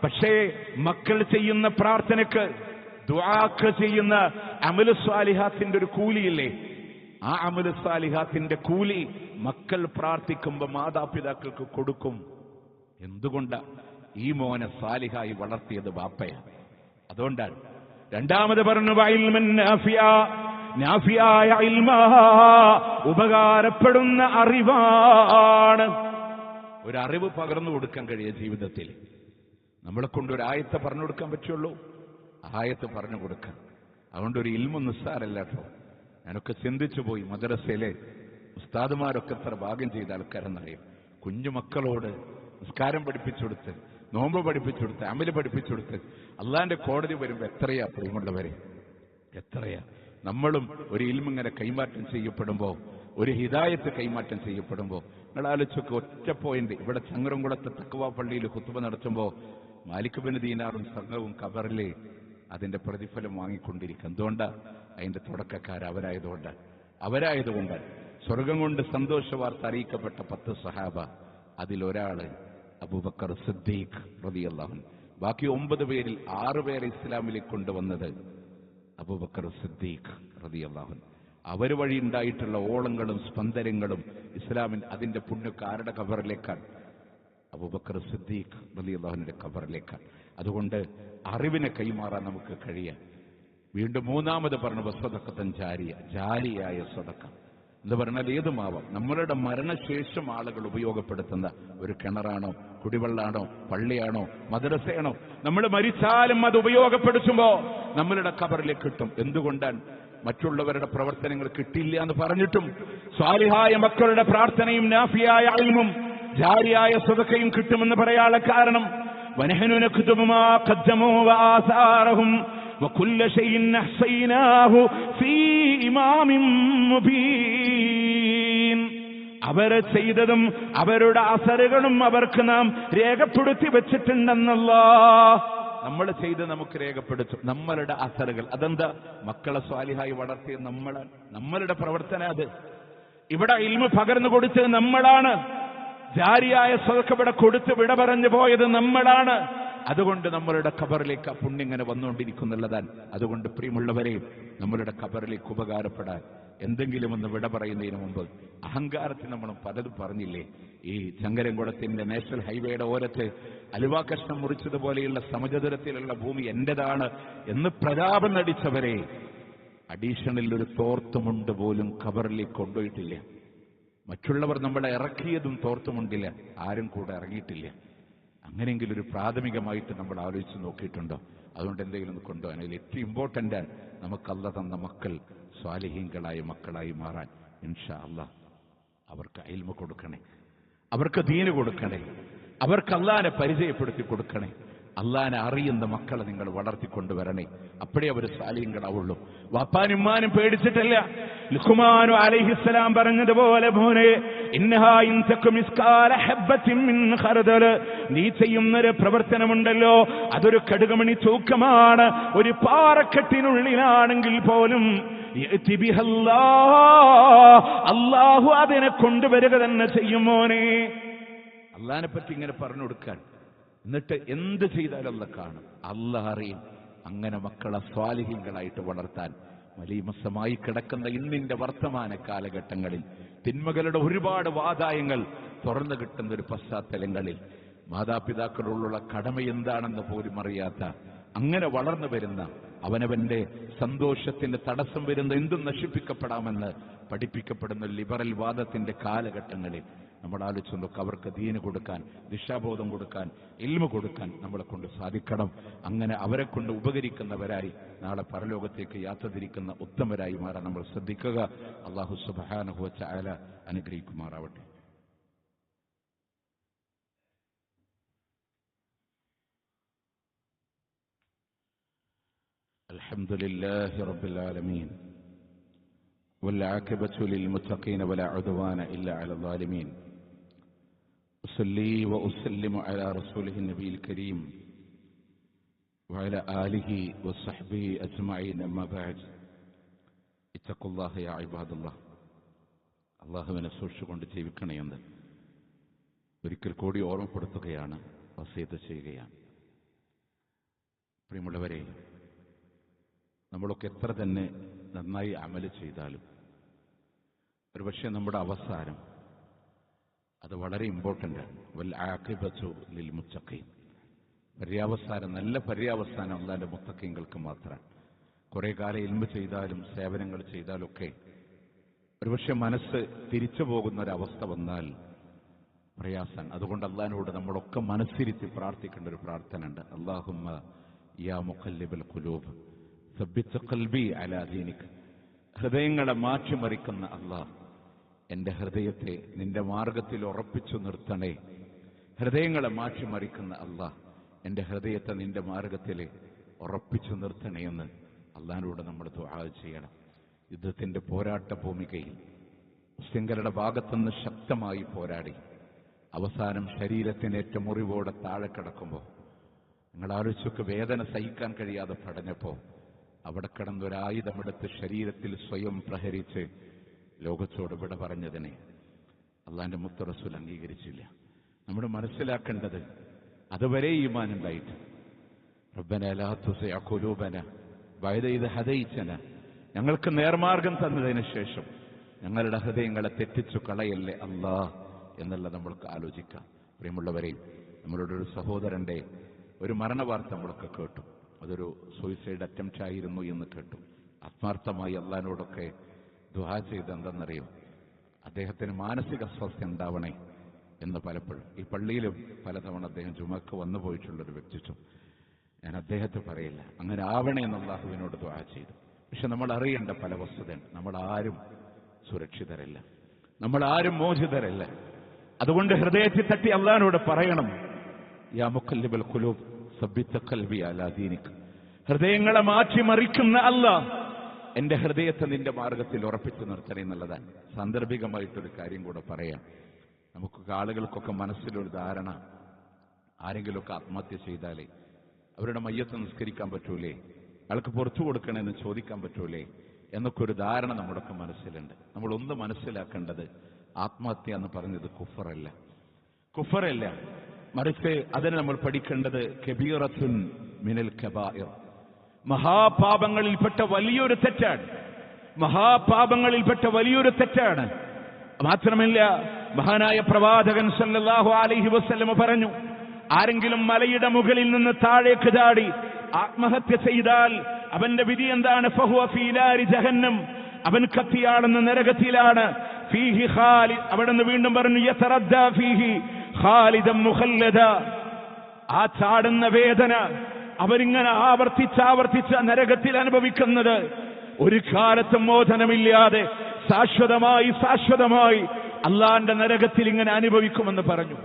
പക്ഷേ മക്കൾ ചെയ്യുന്ന പ്രാർത്ഥനയ്ക്ക്, ദുആക്ക് ചെയ്യുന്ന അമലു സ്വാലിഹാത്തിന്റെ ഒരു കൂലിയില്ലേ? ആ അമലു സ്വാലിഹാത്തിന്റെ കൂലി മക്കൾ പ്രാർത്ഥിക്കുമ്പോൾ മാതാപിതാക്കൾക്ക് കൊടുക്കും. എന്തുകൊണ്ടാ? ഈ മോനെ സാലിഹായി വളർത്തിയത് ബാപ്പയാണ്. അതുകൊണ്ടാണ്. രണ്ടാമത് പറഞ്ഞു നാഫിയായ ഇൽമാ, ഉപകാരപ്പെടുന്ന അറിവാണ്. ഒരറിവ് പകർന്നു കൊടുക്കാൻ കഴിയുക ജീവിതത്തിൽ. നമ്മളെ കൊണ്ട് ഒരു ആയത്ത് പറഞ്ഞു കൊടുക്കാൻ പറ്റുള്ളൂ, ആയത്ത് പറഞ്ഞു കൊടുക്കാൻ. അതുകൊണ്ട് ഒരു ഇൽമു നിസ്സാരല്ല കേട്ടോ. ഞാനൊക്കെ ചിന്തിച്ചു പോയി, മദ്രസയിലെ ഉസ്താദുമാരൊക്കെ എത്ര ഭാഗ്യം ചെയ്ത ആൾക്കാരെന്നറിയാം. കുഞ്ഞുമക്കളോട് നിസ്കാരം പഠിപ്പിച്ചുകൊടുത്ത്, നോമ്പ് പഠിപ്പിച്ചുകൊടുത്ത്, അമല് പഠിപ്പിച്ചുകൊടുത്ത്, അള്ളാന്റെ കോടതി വരുമ്പോൾ എത്രയാ പ്രിയമുള്ളവരെ, എത്രയാ. നമ്മളും ഒരു ഇൽമിങ്ങനെ കൈമാറ്റം ചെയ്യപ്പെടുമ്പോൾ, ഒരു ഹിദായത്ത് കൈമാറ്റം ചെയ്യപ്പെടുമ്പോൾ, നിങ്ങൾ ആലോചിച്ചൊക്കെ ഒറ്റ പോയിന്റ്. ഇവിടെ ചങ്ങരംകുളത്ത് തഖ്വ പള്ളിയിൽ ഖുത്ബ നടത്തുമ്പോൾ മാലിക് ബിൻ ദീനാറും സംഘവും ഖബറിലെ അതിന്റെ പ്രതിഫലം വാങ്ങിക്കൊണ്ടിരിക്കും. എന്തുകൊണ്ടാ? അതിന്റെ തുടക്കക്കാർ അവരായതുകൊണ്ട് സ്വർഗം കൊണ്ട് സന്തോഷ വാർത്ത അറിയിക്കപ്പെട്ട 10 സഹാബ, അതിലൊരാള് അബൂബക്കർ സിദ്ദീഖ് റളിയല്ലാഹു അൻഹു. ബാക്കി 9 പേരിൽ 6 പേരെ ഇസ്ലാമിലേക്ക് കൊണ്ടുവന്നത് അബൂബക്കർ സിദ്ദീഖ് റളിയല്ലാഹു അൻഹു. അവർ വഴി ഉണ്ടായിട്ടുള്ള ഓളങ്ങളും സ്പന്ദനങ്ങളും ഇസ്ലാമിൻ അതിന്റെ പുണ്യൊക്കെ ആരുടെ ഖബറിലേക്കാണ്? അബൂബക്കർ സിദ്ദീഖ് റളിയല്ലാഹു അൻഹുവിന്റെ ഖബറിലേക്കാണ്. അതുകൊണ്ട് അറിവിനെ കൈമാറാൻ നമുക്ക് കഴിയാം. വീണ്ടും മൂന്നാമത് പറഞ്ഞു വസ്വദഖത്തൻ ജാരിയായ സ്വദഖ എന്ന് പറഞ്ഞാൽ ഏതുമാവാം. നമ്മളുടെ മരണശേഷം ആളുകൾ ഉപയോഗപ്പെടുത്തുന്ന ഒരു കിണറാണോ, കുടിവെള്ളാണോ, പള്ളിയാണോ, മദ്രസയാണോ, നമ്മൾ മരിച്ചാലും അത് ഉപയോഗപ്പെടുത്തുമ്പോ നമ്മളുടെ ഖബറിലേക്ക് കിട്ടും. എന്തുകൊണ്ടാണ്? മറ്റുള്ളവരുടെ പ്രവർത്തനങ്ങൾ കിട്ടില്ല എന്ന് പറഞ്ഞിട്ടും സ്വാലിഹായ മക്കളുടെ പ്രാർത്ഥനയും നാഫിയായ ഇൽമും ജാരിയായ സ്വദഖയും കിട്ടുമെന്ന് പറയാനുള്ള കാരണം വനഹനു നക്തുബു മാ ഖദ്ദമൂ വആസാറഹും വകുല്ല ശൈഇൻ അഹ്സൈനാഹു ഫീ ഇമാമിൻ മുബീൻ. അവർ ചെയ്തതും അവരുടെ അസറുകളും അവർക്ക് നാം രേഖപ്പെടുത്തി വെച്ചിട്ടുണ്ടെന്നല്ലാഹ്. നമ്മൾ ചെയ്ത് നമുക്ക് രേഖപ്പെടുത്തും നമ്മളുടെ അസറുകൾ. അതെന്താ? മക്കളെ സ്വാലിഹായി വളർത്തിയ നമ്മളുടെ പ്രവർത്തനം. അത് ഇവിടെ ഇൽമു പകർന്നു കൊടുത്തത് നമ്മളാണ്. ജാരിയായ സ്വദഖ ഇവിടെ കൊടുത്ത് വിട പറഞ്ഞു പോയത് നമ്മളാണ്. അതുകൊണ്ട് നമ്മളുടെ ഖബറിലേക്ക് ആ പുണ്യം ഇങ്ങനെ വന്നുകൊണ്ടിരിക്കുന്നുള്ളതാണ്. അതുകൊണ്ട് പ്രിയമുള്ളവരെ, നമ്മളുടെ ഖബറിലേക്ക് ഉപകാരപ്പെടാൻ എന്തെങ്കിലും ഒന്ന് വിട പറയുന്നതിന് മുമ്പ് അഹങ്കാരത്തിന് നമ്മൾ പലതും പറഞ്ഞില്ലേ. ഈ ചങ്ങരംകുളത്തിന്റെ നാഷണൽ ഹൈവേയുടെ ഓരത്ത് അലുവാ കഷ്ണം മുറിച്ചതുപോലെയുള്ള സമചതുരത്തിലുള്ള ഭൂമി എന്റേതാണ് എന്ന് പ്രതാപം നടിച്ചവരെ അഡീഷണൽ ഒരു തോർത്തുമുണ്ട് പോലും ഖബറിലേക്ക് കൊണ്ടുപോയിട്ടില്ല. മറ്റുള്ളവർ നമ്മളെ ഇറക്കിയതും തോർത്തുമുണ്ടില്ല, ആരും കൂടെ ഇറങ്ങിയിട്ടില്ല. അങ്ങനെയെങ്കിലും ഒരു പ്രാഥമികമായിട്ട് നമ്മൾ ആലോചിച്ച് നോക്കിയിട്ടുണ്ടോ? അതുകൊണ്ട് എന്തെങ്കിലും ഒന്ന് കൊണ്ടുപോകാൻ. അതിൽ ഏറ്റവും ഇമ്പോർട്ടൻ്റ് നമുക്ക് അല്ലാഹ് തന്ന മക്കൾ സ്വാലിഹീങ്ങളായ മക്കളായി മാറാൻ ഇൻഷാ അല്ലാഹ് അവർക്ക് ഇൽമു കൊടുക്കണേ, അവർക്ക് ദീന് കൊടുക്കണേ, അവർക്ക് അല്ലാഹനെ പരിചയപ്പെടുത്തി കൊടുക്കണേ. അല്ലാഹനെ അറിയുന്ന മക്കളെ നിങ്ങൾ വളർത്തിക്കൊണ്ടുവരണേ. അപ്പോഴേ അവർ സ്വാലിഹീങ്ങളാവുള്ളൂ. വാപ്പാനുമ്മാനും പേടിച്ചിട്ടില്ല. ലുഖ്മാനു അലൈഹിസ്സലാം പറഞ്ഞതുപോലെ, മോനെ ഇന്നഹാ ഇൻ തകും മിസ്കാല ഹബ്ബത്തിൻ മിൻ ഖർദൽ, നീ ചെയ്യുന്നൊരു പ്രവർത്തനമുണ്ടല്ലോ അതൊരു കടുകുമണി തൂക്കമാണ്. ഒരു പാറക്കെട്ടിനുള്ളിലാണെങ്കിൽ പോലും അല്ലാഹു അതിനെ കൊണ്ടുവരിക തന്നെ ചെയ്യും മോനെ. അല്ലാഹനെ പറ്റി ഇങ്ങനെ പറഞ്ഞു കൊടുക്കാൻ, എന്നിട്ട് എന്ത് ചെയ്താലും അല്ലാഹ് കാണും, അല്ലാഹ് അറിയും. അങ്ങനെ മക്കളെ സ്വാലിഹീങ്ങളായിട്ട് വളർത്താൻ മലീമസമായി കിടക്കുന്ന ഇന്നിന്റെ വർത്തമാന കാലഘട്ടങ്ങളിൽ തിന്മകളുടെ ഒരുപാട് വാതായങ്ങൾ തുറന്നു കിട്ടുന്ന ഒരു പശ്ചാത്തലങ്ങളിൽ മാതാപിതാക്കളോടുള്ള കടമ എന്താണെന്ന് പോലും അറിയാത്ത, അങ്ങനെ വളർന്നു വരുന്ന, അവനവന്റെ സന്തോഷത്തിന് തടസ്സം വരുന്ന എന്തും നശിപ്പിക്കപ്പെടാമെന്ന് പഠിപ്പിക്കപ്പെടുന്ന ലിബറൽ വാദത്തിന്റെ കാലഘട്ടങ്ങളിൽ നമ്മൾ ആലോചിച്ച് നോക്ക്, അവർക്ക് ദീന് കൊടുക്കാൻ, ദിശാബോധം കൊടുക്കാൻ, ഇൽമ കൊടുക്കാൻ നമ്മളെ കൊണ്ട് സാധിക്കണം. അങ്ങനെ അവരെ കൊണ്ട് ഉപകരിക്കുന്നവരായി നാളെ പരലോകത്തേക്ക് യാത്ര തിരിക്കുന്ന ഉത്തമരായി മാറാൻ നമ്മൾ ശ്രദ്ധിക്കുക. അല്ലാഹു സുബ്ഹാനഹു വ തആല അനുഗ്രഹിക്കുമാറാവട്ടെ. അൽഹംദുലില്ലാഹി റബ്ബിൽ ആലമീൻ والعاقبة للمتقين ولا عدوان إلا على الظالمين. أصلي وأسلم على رسوله النبي الكريم وعلى آله وصحبه أجمعين. أما بعد اتقوا الله يا عباد الله. അള്ളാഹുവിനെ സൂക്ഷിച്ചുകൊണ്ട് ജീവിക്കണമെന്ന് ഒരിക്കൽ കൂടി ഓർമ്മപ്പെടുത്തുകയാണ്, വസിയത്ത് ചെയ്യുകയാണ്. പ്രിയമുള്ളവരെ, നമ്മളൊക്കെ എത്ര തന്നെ നന്നായി അമല് ചെയ്താലും ഒരുപക്ഷെ നമ്മുടെ അവസാനം അത് വളരെ ഇമ്പോർട്ടൻ്റാണ്. വൽ ആഖിബതു ലിൽ മുത്തഖീൻ. പര്യാവസാനം, നല്ല പര്യാവസാനം അല്ലാഹുവിന്റെ മുത്തഖീങ്ങൾക്ക് മാത്രമാണ്. കുറേ കാലം ഇൽമ ചെയ്താലും സേവനങ്ങൾ ചെയ്താലൊക്കെ ഒരുപക്ഷെ മനസ്സ് തിരിച്ചു പോകുന്ന ഒരവസ്ഥ വന്നാൽ പ്രയാസാണ്. അതുകൊണ്ട് അള്ളാഹിനോട് നമ്മളൊക്കെ മനസ്സിരുത്തി പ്രാർത്ഥിക്കേണ്ട ഒരു പ്രാർത്ഥന ഉണ്ട്. അല്ലാഹുമ്മ യാ മുഖല്ലിബൽ ഖുലൂബ് സബ്ബിത് ഖൽബി അലാ ദീനിക. ഹൃദയങ്ങളെ മാറ്റിമറിക്കുന്ന അല്ലാഹ്, എൻ്റെ ഹൃദയത്തെ നിന്റെ മാർഗത്തിൽ ഉറപ്പിച്ചു നിർത്തണേ. ഹൃദയങ്ങളെ മാറ്റിമറിക്കുന്ന അല്ലാഹ്, എൻ്റെ ഹൃദയത്തെ നിന്റെ മാർഗത്തിൽ ഉറപ്പിച്ചു നിർത്തണേ എന്ന് അള്ളാഹിനോട് നമ്മൾ ദുആ ചെയ്യണം. യുദ്ധത്തിന്റെ പോരാട്ട ഭൂമികയിൽ മുസ്ലിംകളുടെ ഭാഗത്തുനിന്ന് ശക്തമായി പോരാടി അവസാനം ശരീരത്തിനേറ്റ മുറിവോടെ താഴെ കിടക്കുമ്പോൾ നിങ്ങൾ ആലോചിച്ചൊക്കെ വേദന സഹിക്കാൻ കഴിയാതെ പടഞ്ഞപ്പോൾ അവിടെ കിടന്നൊരായുധമെടുത്ത് ശരീരത്തിൽ സ്വയം പ്രഹരിച്ച് ലോകത്തോട് വിട പറഞ്ഞതിനെ അള്ളാന്റെ മുത്ത് റസൂൽ അംഗീകരിച്ചില്ല. നമ്മൾ മനസ്സിലാക്കേണ്ടത് അതുവരെ ഈമാൻ ഉണ്ടായിട്ട് റബ്ബനാ ലാ തുസിഅ ഖുലൂബനാ ബഅദ ഇദ് ഹദൈതനാ, ഞങ്ങൾക്ക് നേർമാർഗം തന്നതിന് ശേഷം ഞങ്ങളുടെ ഹൃദയങ്ങളെ തെറ്റിച്ചു കളയല്ലേ അല്ലാഹ് എന്നുള്ളത് നമ്മൾക്ക് ആലോചിക്കാം. പ്രിയമുള്ളവരെയും, നമ്മളുടെ ഒരു സഹോദരന്റെ ഒരു മരണവാർത്ത നമ്മളൊക്കെ കേട്ടു. അതൊരു സൂയിസൈഡ് അറ്റംപ്റ്റ് ആയിരുന്നു എന്ന് കേട്ടു. ആത്മാർത്ഥമായി അള്ളാഹിനോടൊക്കെ ദുആ ചെയ്ത് എന്തെന്നറിയോ, അദ്ദേഹത്തിന് മാനസിക അസ്വസ്ഥ ഉണ്ടാവണേ എന്ന് പലപ്പോഴും ഈ പള്ളിയിലും പലതവണ അദ്ദേഹം ജുമക്ക് വന്നു പോയിട്ടുള്ളൊരു വ്യക്തിത്വം. ഞാൻ അദ്ദേഹത്തെ പറയില്ല, അങ്ങനെ ആവണേ എന്ന് അള്ളാഹുവിനോട് ദുആ ചെയ്തു. പക്ഷെ നമ്മൾ അറിയേണ്ട പല വസ്തുതയുണ്ട്. നമ്മളാരും സുരക്ഷിതരല്ല, നമ്മളാരും മോചിതരല്ല. അതുകൊണ്ട് ഹൃദയത്തിൽ തട്ടി അള്ളാഹിനോട് പറയണം, യാ മുഖല്ലിബൽ ഖുലൂബ് സബ്ബിത് ഖൽബി അലാ ദീനിക. ഹൃദയങ്ങളെ മാറ്റിമറിക്കുന്ന അല്ലാഹ്, എന്റെ ഹൃദയത്തെ നിന്റെ മാർഗത്തിൽ ഉറപ്പിച്ചു നിർത്തണേ എന്നുള്ളതാണ്. സാന്ദർഭികമായിട്ടൊരു കാര്യം കൂടെ പറയാം. നമുക്കൊക്കെ ആളുകൾക്കൊക്കെ മനസ്സിലൊരു ധാരണ, ആരെങ്കിലുമൊക്കെ ആത്മഹത്യ ചെയ്താലേ അവരുടെ മയ്യത്ത് നിസ്കരിക്കാൻ പറ്റൂലേ, അയാൾക്ക് പുറത്തു കൊടുക്കണമെന്ന് ചോദിക്കാൻ പറ്റൂലേ എന്നൊക്കെ ഒരു ധാരണ നമ്മുടെയൊക്കെ മനസ്സിലുണ്ട്. നമ്മളൊന്ന് മനസ്സിലാക്കേണ്ടത്, ആത്മഹത്യ എന്ന് പറഞ്ഞത് കുഫറല്ല, മറിച്ച് അതിന് നമ്മൾ പഠിക്കേണ്ടത് കബീറത്തുൻ മിനൽ കബായിർ, മഹാപാപങ്ങളിൽപ്പെട്ട വലിയൊരു തെറ്റാണ്. മാത്രമല്ല, മഹാനായ പ്രവാചകൻ സല്ലല്ലാഹു അലൈഹി വസല്ലം പറഞ്ഞു, ആരെങ്കിലും മലയുടെ മുകളിൽ നിന്ന് താഴേക്ക് ചാടി ആത്മഹത്യ ചെയ്താൽ അവന്റെ വിധി എന്താണ്? ഫഹുവ ഫീ നാരി ജഹന്നം, അവൻ കത്തിയാളുന്ന നരകത്തിലാണ്. ഫീഹി ഖാലിദ്, അവിടെ നിന്ന് വീണ്ടും പറഞ്ഞു യതറദ്ദാ ഫീഹി ഖാലിദൻ മുഖല്ലദ. ആ ചാടുന്ന വേദന അവരിങ്ങനെ ആവർത്തിച്ച് നരകത്തിൽ അനുഭവിക്കുന്നത് ഒരു കാലത്തും മോചനമില്ലാതെ ശാശ്വതമായി അള്ളാന്റെ നരകത്തിൽ ഇങ്ങനെ അനുഭവിക്കുമെന്ന് പറഞ്ഞു.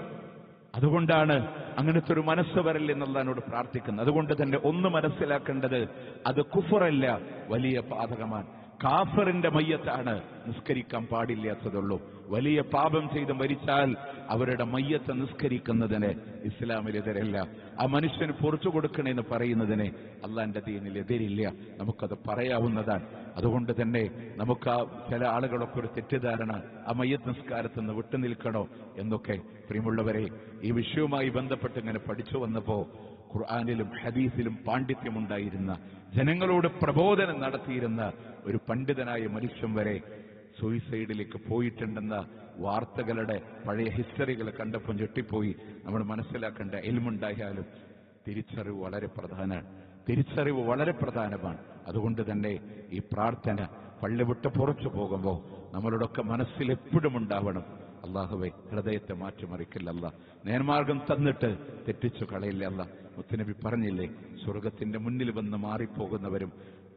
അതുകൊണ്ടാണ് അങ്ങനത്തെ ഒരു മനസ്സ് വരൽ എന്നുള്ളതിനോട് പ്രാർത്ഥിക്കുന്നത്. അതുകൊണ്ട് തന്നെ ഒന്ന് മനസ്സിലാക്കേണ്ടത്, അത് കുഫറല്ല, വലിയ പാതകമാണ്. കാഫറിന്റെ മയ്യത്താണ് നിസ്കരിക്കാൻ പാടില്ലാത്തതുള്ളൂ. വലിയ പാപം ചെയ്ത് മരിച്ചാൽ അവരുടെ മയ്യത്ത് നിസ്കരിക്കുന്നതിന് ഇസ്ലാമിലെതിരല്ല. ആ മനുഷ്യന് പുറത്തു കൊടുക്കണമെന്ന് പറയുന്നതിന് അള്ളാന്റെ ദീനിലെതിരില്ല. നമുക്കത് പറയാവുന്നതാണ്. അതുകൊണ്ട് തന്നെ നമുക്ക് ആ ചില ആളുകളൊക്കെ ഒരു തെറ്റിദ്ധാരണ, ആ മയ്യത്ത് നിസ്കാരത്തിൽ നിന്ന് വിട്ടുനിൽക്കണോ എന്നൊക്കെ. പ്രിയമുള്ളവരെ, ഈ വിഷയവുമായി ബന്ധപ്പെട്ട് ഇങ്ങനെ പഠിച്ചു വന്നപ്പോ ഖുർആനിലും ഹദീസിലും പാണ്ഡിത്യമുണ്ടായിരുന്ന, ജനങ്ങളോട് പ്രബോധനം നടത്തിയിരുന്ന ഒരു പണ്ഡിതനായ മനുഷ്യൻ വരെ സൂയിസൈഡിലേക്ക് പോയിട്ടുണ്ടെന്ന വാർത്തകളുടെ പഴയ ഹിസ്റ്ററികൾ കണ്ടപ്പോൾ ഞെട്ടിപ്പോയി. നമ്മൾ മനസ്സിലാക്കേണ്ട, ഇൽമുണ്ടായാലും തിരിച്ചറിവ് വളരെ പ്രധാനമാണ്. അതുകൊണ്ട് തന്നെ ഈ പ്രാർത്ഥന പള്ളി വിട്ട് പുറത്തു പോകുമ്പോൾ നമ്മളോടൊക്കെ മനസ്സിൽ എപ്പോഴും ഉണ്ടാവണം, അള്ളാഹുവെ ഹൃദയത്തെ മാറ്റിമറിക്കില്ലല്ല, നേർമാർഗം തന്നിട്ട് തെറ്റിച്ചു കളയില്ലല്ല. മുത്തുനബി പറഞ്ഞില്ലേ, സ്വർഗത്തിന്റെ മുന്നിൽ വന്ന് മാറിപ്പോകുന്നവരും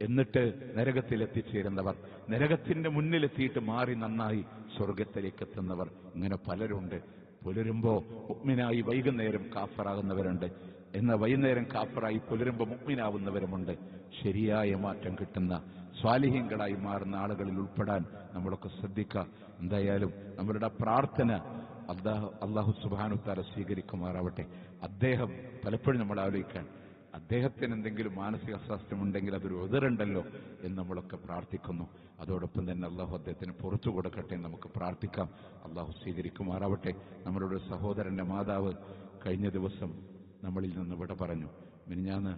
എന്നിട്ട് നരകത്തിലെത്തിച്ചേരുന്നവർ, നരകത്തിന്റെ മുന്നിലെത്തിയിട്ട് മാറി നന്നായി സ്വർഗത്തിലേക്ക് എത്തുന്നവർ, ഇങ്ങനെ പലരുണ്ട്. പുലരുമ്പോ മുഅ്മിനായി വൈകുന്നേരം കാഫറാകുന്നവരുണ്ട്, എന്നാൽ വൈകുന്നേരം കാഫറായി പുലരുമ്പോ മുഅ്മിനാവുന്നവരുമുണ്ട്. ശരിയായ മാറ്റം കിട്ടുന്ന സ്വാലിഹീങ്ങളായി മാറുന്ന ആളുകളിൽ ഉൾപ്പെടാൻ നമ്മളൊക്കെ ശ്രദ്ധിക്കുക. എന്തായാലും നമ്മളുടെ പ്രാർത്ഥന അല്ലാഹു സുബ്ഹാനഹു വതആല സ്വീകരിക്കുമാറാവട്ടെ. അദ്ദേഹം പലപ്പോഴും നമ്മൾ ആലോചിക്കാൻ, അദ്ദേഹത്തിന് എന്തെങ്കിലും മാനസിക അസ്വാസ്ഥ്യമുണ്ടെങ്കിൽ അതൊരു ഉദറുണ്ടല്ലോ എന്ന് നമ്മളൊക്കെ പ്രാർത്ഥിക്കുന്നു. അതോടൊപ്പം തന്നെ അള്ളാഹു അദ്ദേഹത്തിന് പുറത്തു കൊടുക്കട്ടെ എന്ന് നമുക്ക് പ്രാർത്ഥിക്കാം. അള്ളാഹു സ്വീകരിക്കുമാറാവട്ടെ. നമ്മളുടെ സഹോദരന്റെ മാതാവ് കഴിഞ്ഞ ദിവസം നമ്മളിൽ നിന്ന് വിട പറഞ്ഞു. മിനിഞ്ഞാന്ന്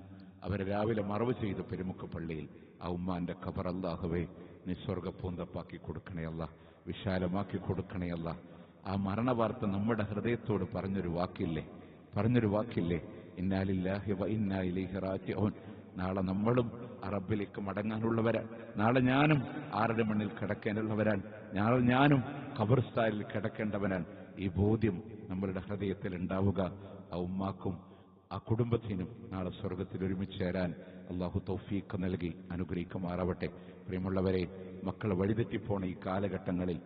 അവരെ രാവിലെ മറവ് ചെയ്തു പെരുമുക്ക് പള്ളിയിൽ. ആ ഉമ്മാന്റെ ഖബർ അല്ലാഹുവേ നീ സ്വർഗ്ഗപ്പൂന്തപ്പാക്കി കൊടുക്കണേ അല്ലാ, വിശാലമാക്കി കൊടുക്കണേ അല്ലാ. ആ മരണവാർത്ത നമ്മുടെ ഹൃദയത്തോട് പറഞ്ഞൊരു വാക്കില്ലേ, ഇന്നാ ലില്ലാഹി വ ഇന്നാ ഇലൈഹി റാജിഊൻ. നാളെ നമ്മളും റബ്ബിലേക്ക് മടങ്ങാനുള്ളവരാണ്. നാളെ ഞാനും ആരുടെ മണ്ണിൽ കിടക്കാനുള്ളവരാണ്. നാളെ ഞാനും ഖബർസ്ഥാനിൽ കിടക്കേണ്ടവനാണ്. ഈ ബോധ്യം നമ്മളുടെ ഹൃദയത്തിൽ ഉണ്ടാവുക. ആ ഉമ്മാക്കും ആ കുടുംബത്തിനും നാളെ സ്വർഗത്തിൽ ഒരുമിച്ച് ചേരാൻ അള്ളാഹു തൗഫീഖ് നൽകി അനുഗ്രഹിക്കുമാറാവട്ടെ. പ്രിയമുള്ളവരെ, മക്കൾ വഴിതെറ്റിപ്പോണ ഈ കാലഘട്ടങ്ങളിൽ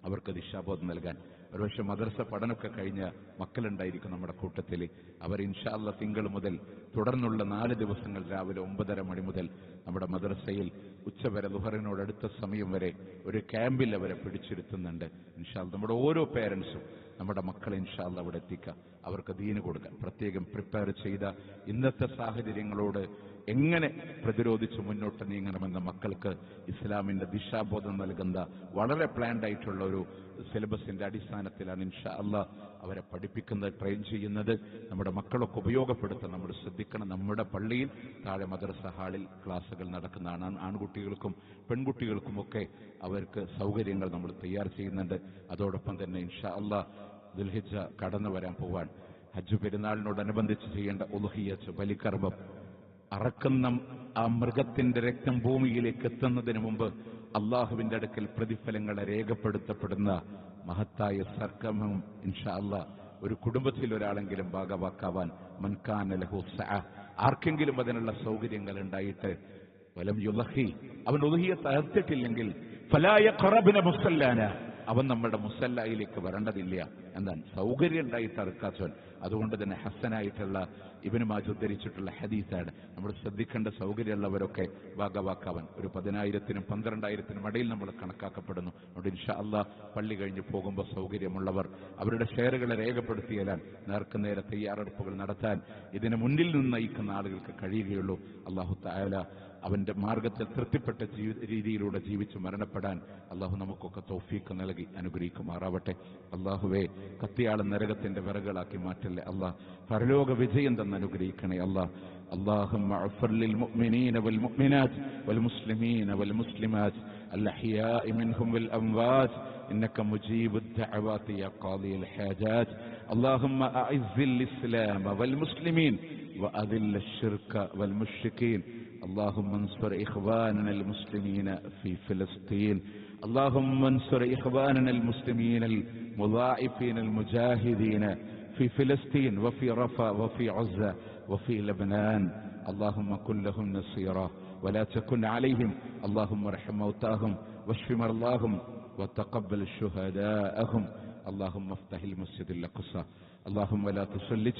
അവർക്ക് ദിശാബോധം നൽകാൻ ഒരുപക്ഷെ മദ്രസ പഠനമൊക്കെ കഴിഞ്ഞ മക്കളുണ്ടായിരിക്കും നമ്മുടെ കൂട്ടത്തിൽ. അവർ ഇൻഷാ അല്ലാഹ് തിങ്കൾ മുതൽ തുടർന്നുള്ള 4 ദിവസങ്ങൾ രാവിലെ 9:30 മണി മുതൽ നമ്മുടെ മദ്രസയിൽ ഉച്ചവരെ ളുഹറിനോടടുത്ത സമയം വരെ ഒരു ക്യാമ്പിൽ അവരെ പിടിച്ചിരുത്തുന്നുണ്ട്. ഇൻഷാ അല്ലാഹ് നമ്മുടെ ഓരോ പേരൻസും നമ്മുടെ മക്കളെ ഇൻഷാ അല്ലാഹ് അവിടെ എത്തിക്കുക, അവർക്ക് ദീന് കൊടുക്കാൻ പ്രത്യേകം പ്രിപ്പയർ ചെയ്ത ഇന്നത്തെ സാഹചര്യങ്ങളോട് എങ്ങനെ പ്രതിരോധിച്ച് മുന്നോട്ട് നീങ്ങണമെന്ന മക്കൾക്ക് ഇസ്ലാമിന്റെ ദിശാബോധം നൽകുന്ന വളരെ പ്ലാൻഡ് ആയിട്ടുള്ള ഒരു സിലബസിന്റെ അടിസ്ഥാനത്തിലാണ് ഇൻഷാ അല്ലാഹ് അവരെ പഠിപ്പിക്കുന്നത്, ട്രെയിൻ ചെയ്യുന്നത്. നമ്മുടെ മക്കളൊക്കെ ഉപയോഗപ്പെടുത്താൻ നമ്മൾ ശ്രദ്ധിക്കണം. നമ്മുടെ പള്ളിയിൽ താഴെ മദ്രസ ഹാളിൽ ക്ലാസുകൾ നടക്കുന്നതാണ്. ആൺകുട്ടികൾക്കും പെൺകുട്ടികൾക്കുമൊക്കെ അവർക്ക് സൗകര്യങ്ങൾ നമ്മൾ തയ്യാർ ചെയ്യുന്നുണ്ട്. അതോടൊപ്പം തന്നെ ഇൻഷാ അല്ലാഹ് ദുൽഹിജ്ജ കടന്നു വരാൻ പോവാൻ ഹജ്ജ് പെരുന്നാളിനോടനുബന്ധിച്ച് ചെയ്യേണ്ട ഉളുഹിയ്യത്ത് ബലികർമ്മം, അറക്കുന്ന ആ മൃഗത്തിന്റെ രക്തം ഭൂമിയിലേക്ക് എത്തുന്നതിന് മുമ്പ് അള്ളാഹുവിന്റെ അടുക്കൽ പ്രതിഫലങ്ങളെ രേഖപ്പെടുത്തപ്പെടുന്ന മഹത്തായ സർക്കമം ഇൻഷാ അല്ലാഹ് ഒരു കുടുംബത്തിൽ ഒരാളെങ്കിലും ഭാഗവാക്കാവാൻ മൻകാന ലഹു സഅ, ആർക്കെങ്കിലും അതിനുള്ള സൗകര്യങ്ങൾ ഉണ്ടായിട്ട് വലം യുളഹി, അവൻ ഉളുഹിയ്യത്ത് അർത്തിട്ടില്ലെങ്കിൽ ഫലാ യഖറബ്ന മുസല്ലാന, അവൻ നമ്മുടെ മുസല്ലയിലേക്ക് വരേണ്ടതില്ല. എന്താണ് സൗകര്യം ഉണ്ടായിട്ട് അറുക്കാത്തവൻ. അതുകൊണ്ട് തന്നെ ഹസനായിട്ടുള്ള ഇബ്നു മാജ ഉദ്ധരിച്ചിട്ടുള്ള ഹദീസാണ്. നമ്മൾ ശ്രദ്ധിക്കേണ്ട സൗകര്യമുള്ളവരൊക്കെ ഭാഗവാക്കാവൻ ഒരു 10,000-നും 12,000-നും ഇടയിൽ നമ്മൾ കണക്കാക്കപ്പെടുന്നു. അതുകൊണ്ട് ഇൻഷാ അല്ലാഹ് പള്ളി കഴിഞ്ഞ് പോകുമ്പോൾ സൗകര്യമുള്ളവർ അവരുടെ ഷെയറുകളെ രേഖപ്പെടുത്തിയാൽ നേർക്കുനേരെ തയ്യാറെടുപ്പുകൾ നടത്താൻ ഇതിന് മുന്നിൽ നിന്ന് നയിക്കുന്ന ആളുകൾക്ക് കഴിയുകയുള്ളൂ. അല്ലാഹു തആല അവന്റെ മാർഗത്തിൽ തൃപ്തിപ്പെട്ട രീതിയിലൂടെ ജീവിച്ച് മരണപ്പെടാൻ അള്ളാഹു നമുക്കൊക്കെ തൗഫീഖ് നൽകി അനുഗ്രഹിക്കുമാറാവട്ടെ. അള്ളാഹുവേ, കത്തിയാളൻ നരകത്തിന്റെ വിറകളാക്കി മാറ്റല്ലേ അള്ളാഹ്, പരലോക വിജയം തന്നെ അനുഗ്രഹിക്കണേ അള്ളാഹ്. اللهم اغفر للمؤمنين والمؤمنات والمسلمين والمسلمات الأحياء منهم والأموات إنك مجيب الدعوات يا قاضي الحاجات. اللهم أعز الإسلام والمسلمين وأذل الشرك والمشركين. اللهم انصر إخواننا المسلمين في فلسطين. اللهم انصر إخواننا المسلمين المضاعفين المجاهدين في فلسطين وفي رفح وفي عزة وفي لبنان. اللهم كن لهم نصيرا ولا تكن عليهم. اللهم ارحم موتاهم واشف مرضاهم وتقبل شهداءهم. اللهم افتح المسجد الأقصى. اللهم لا تسلط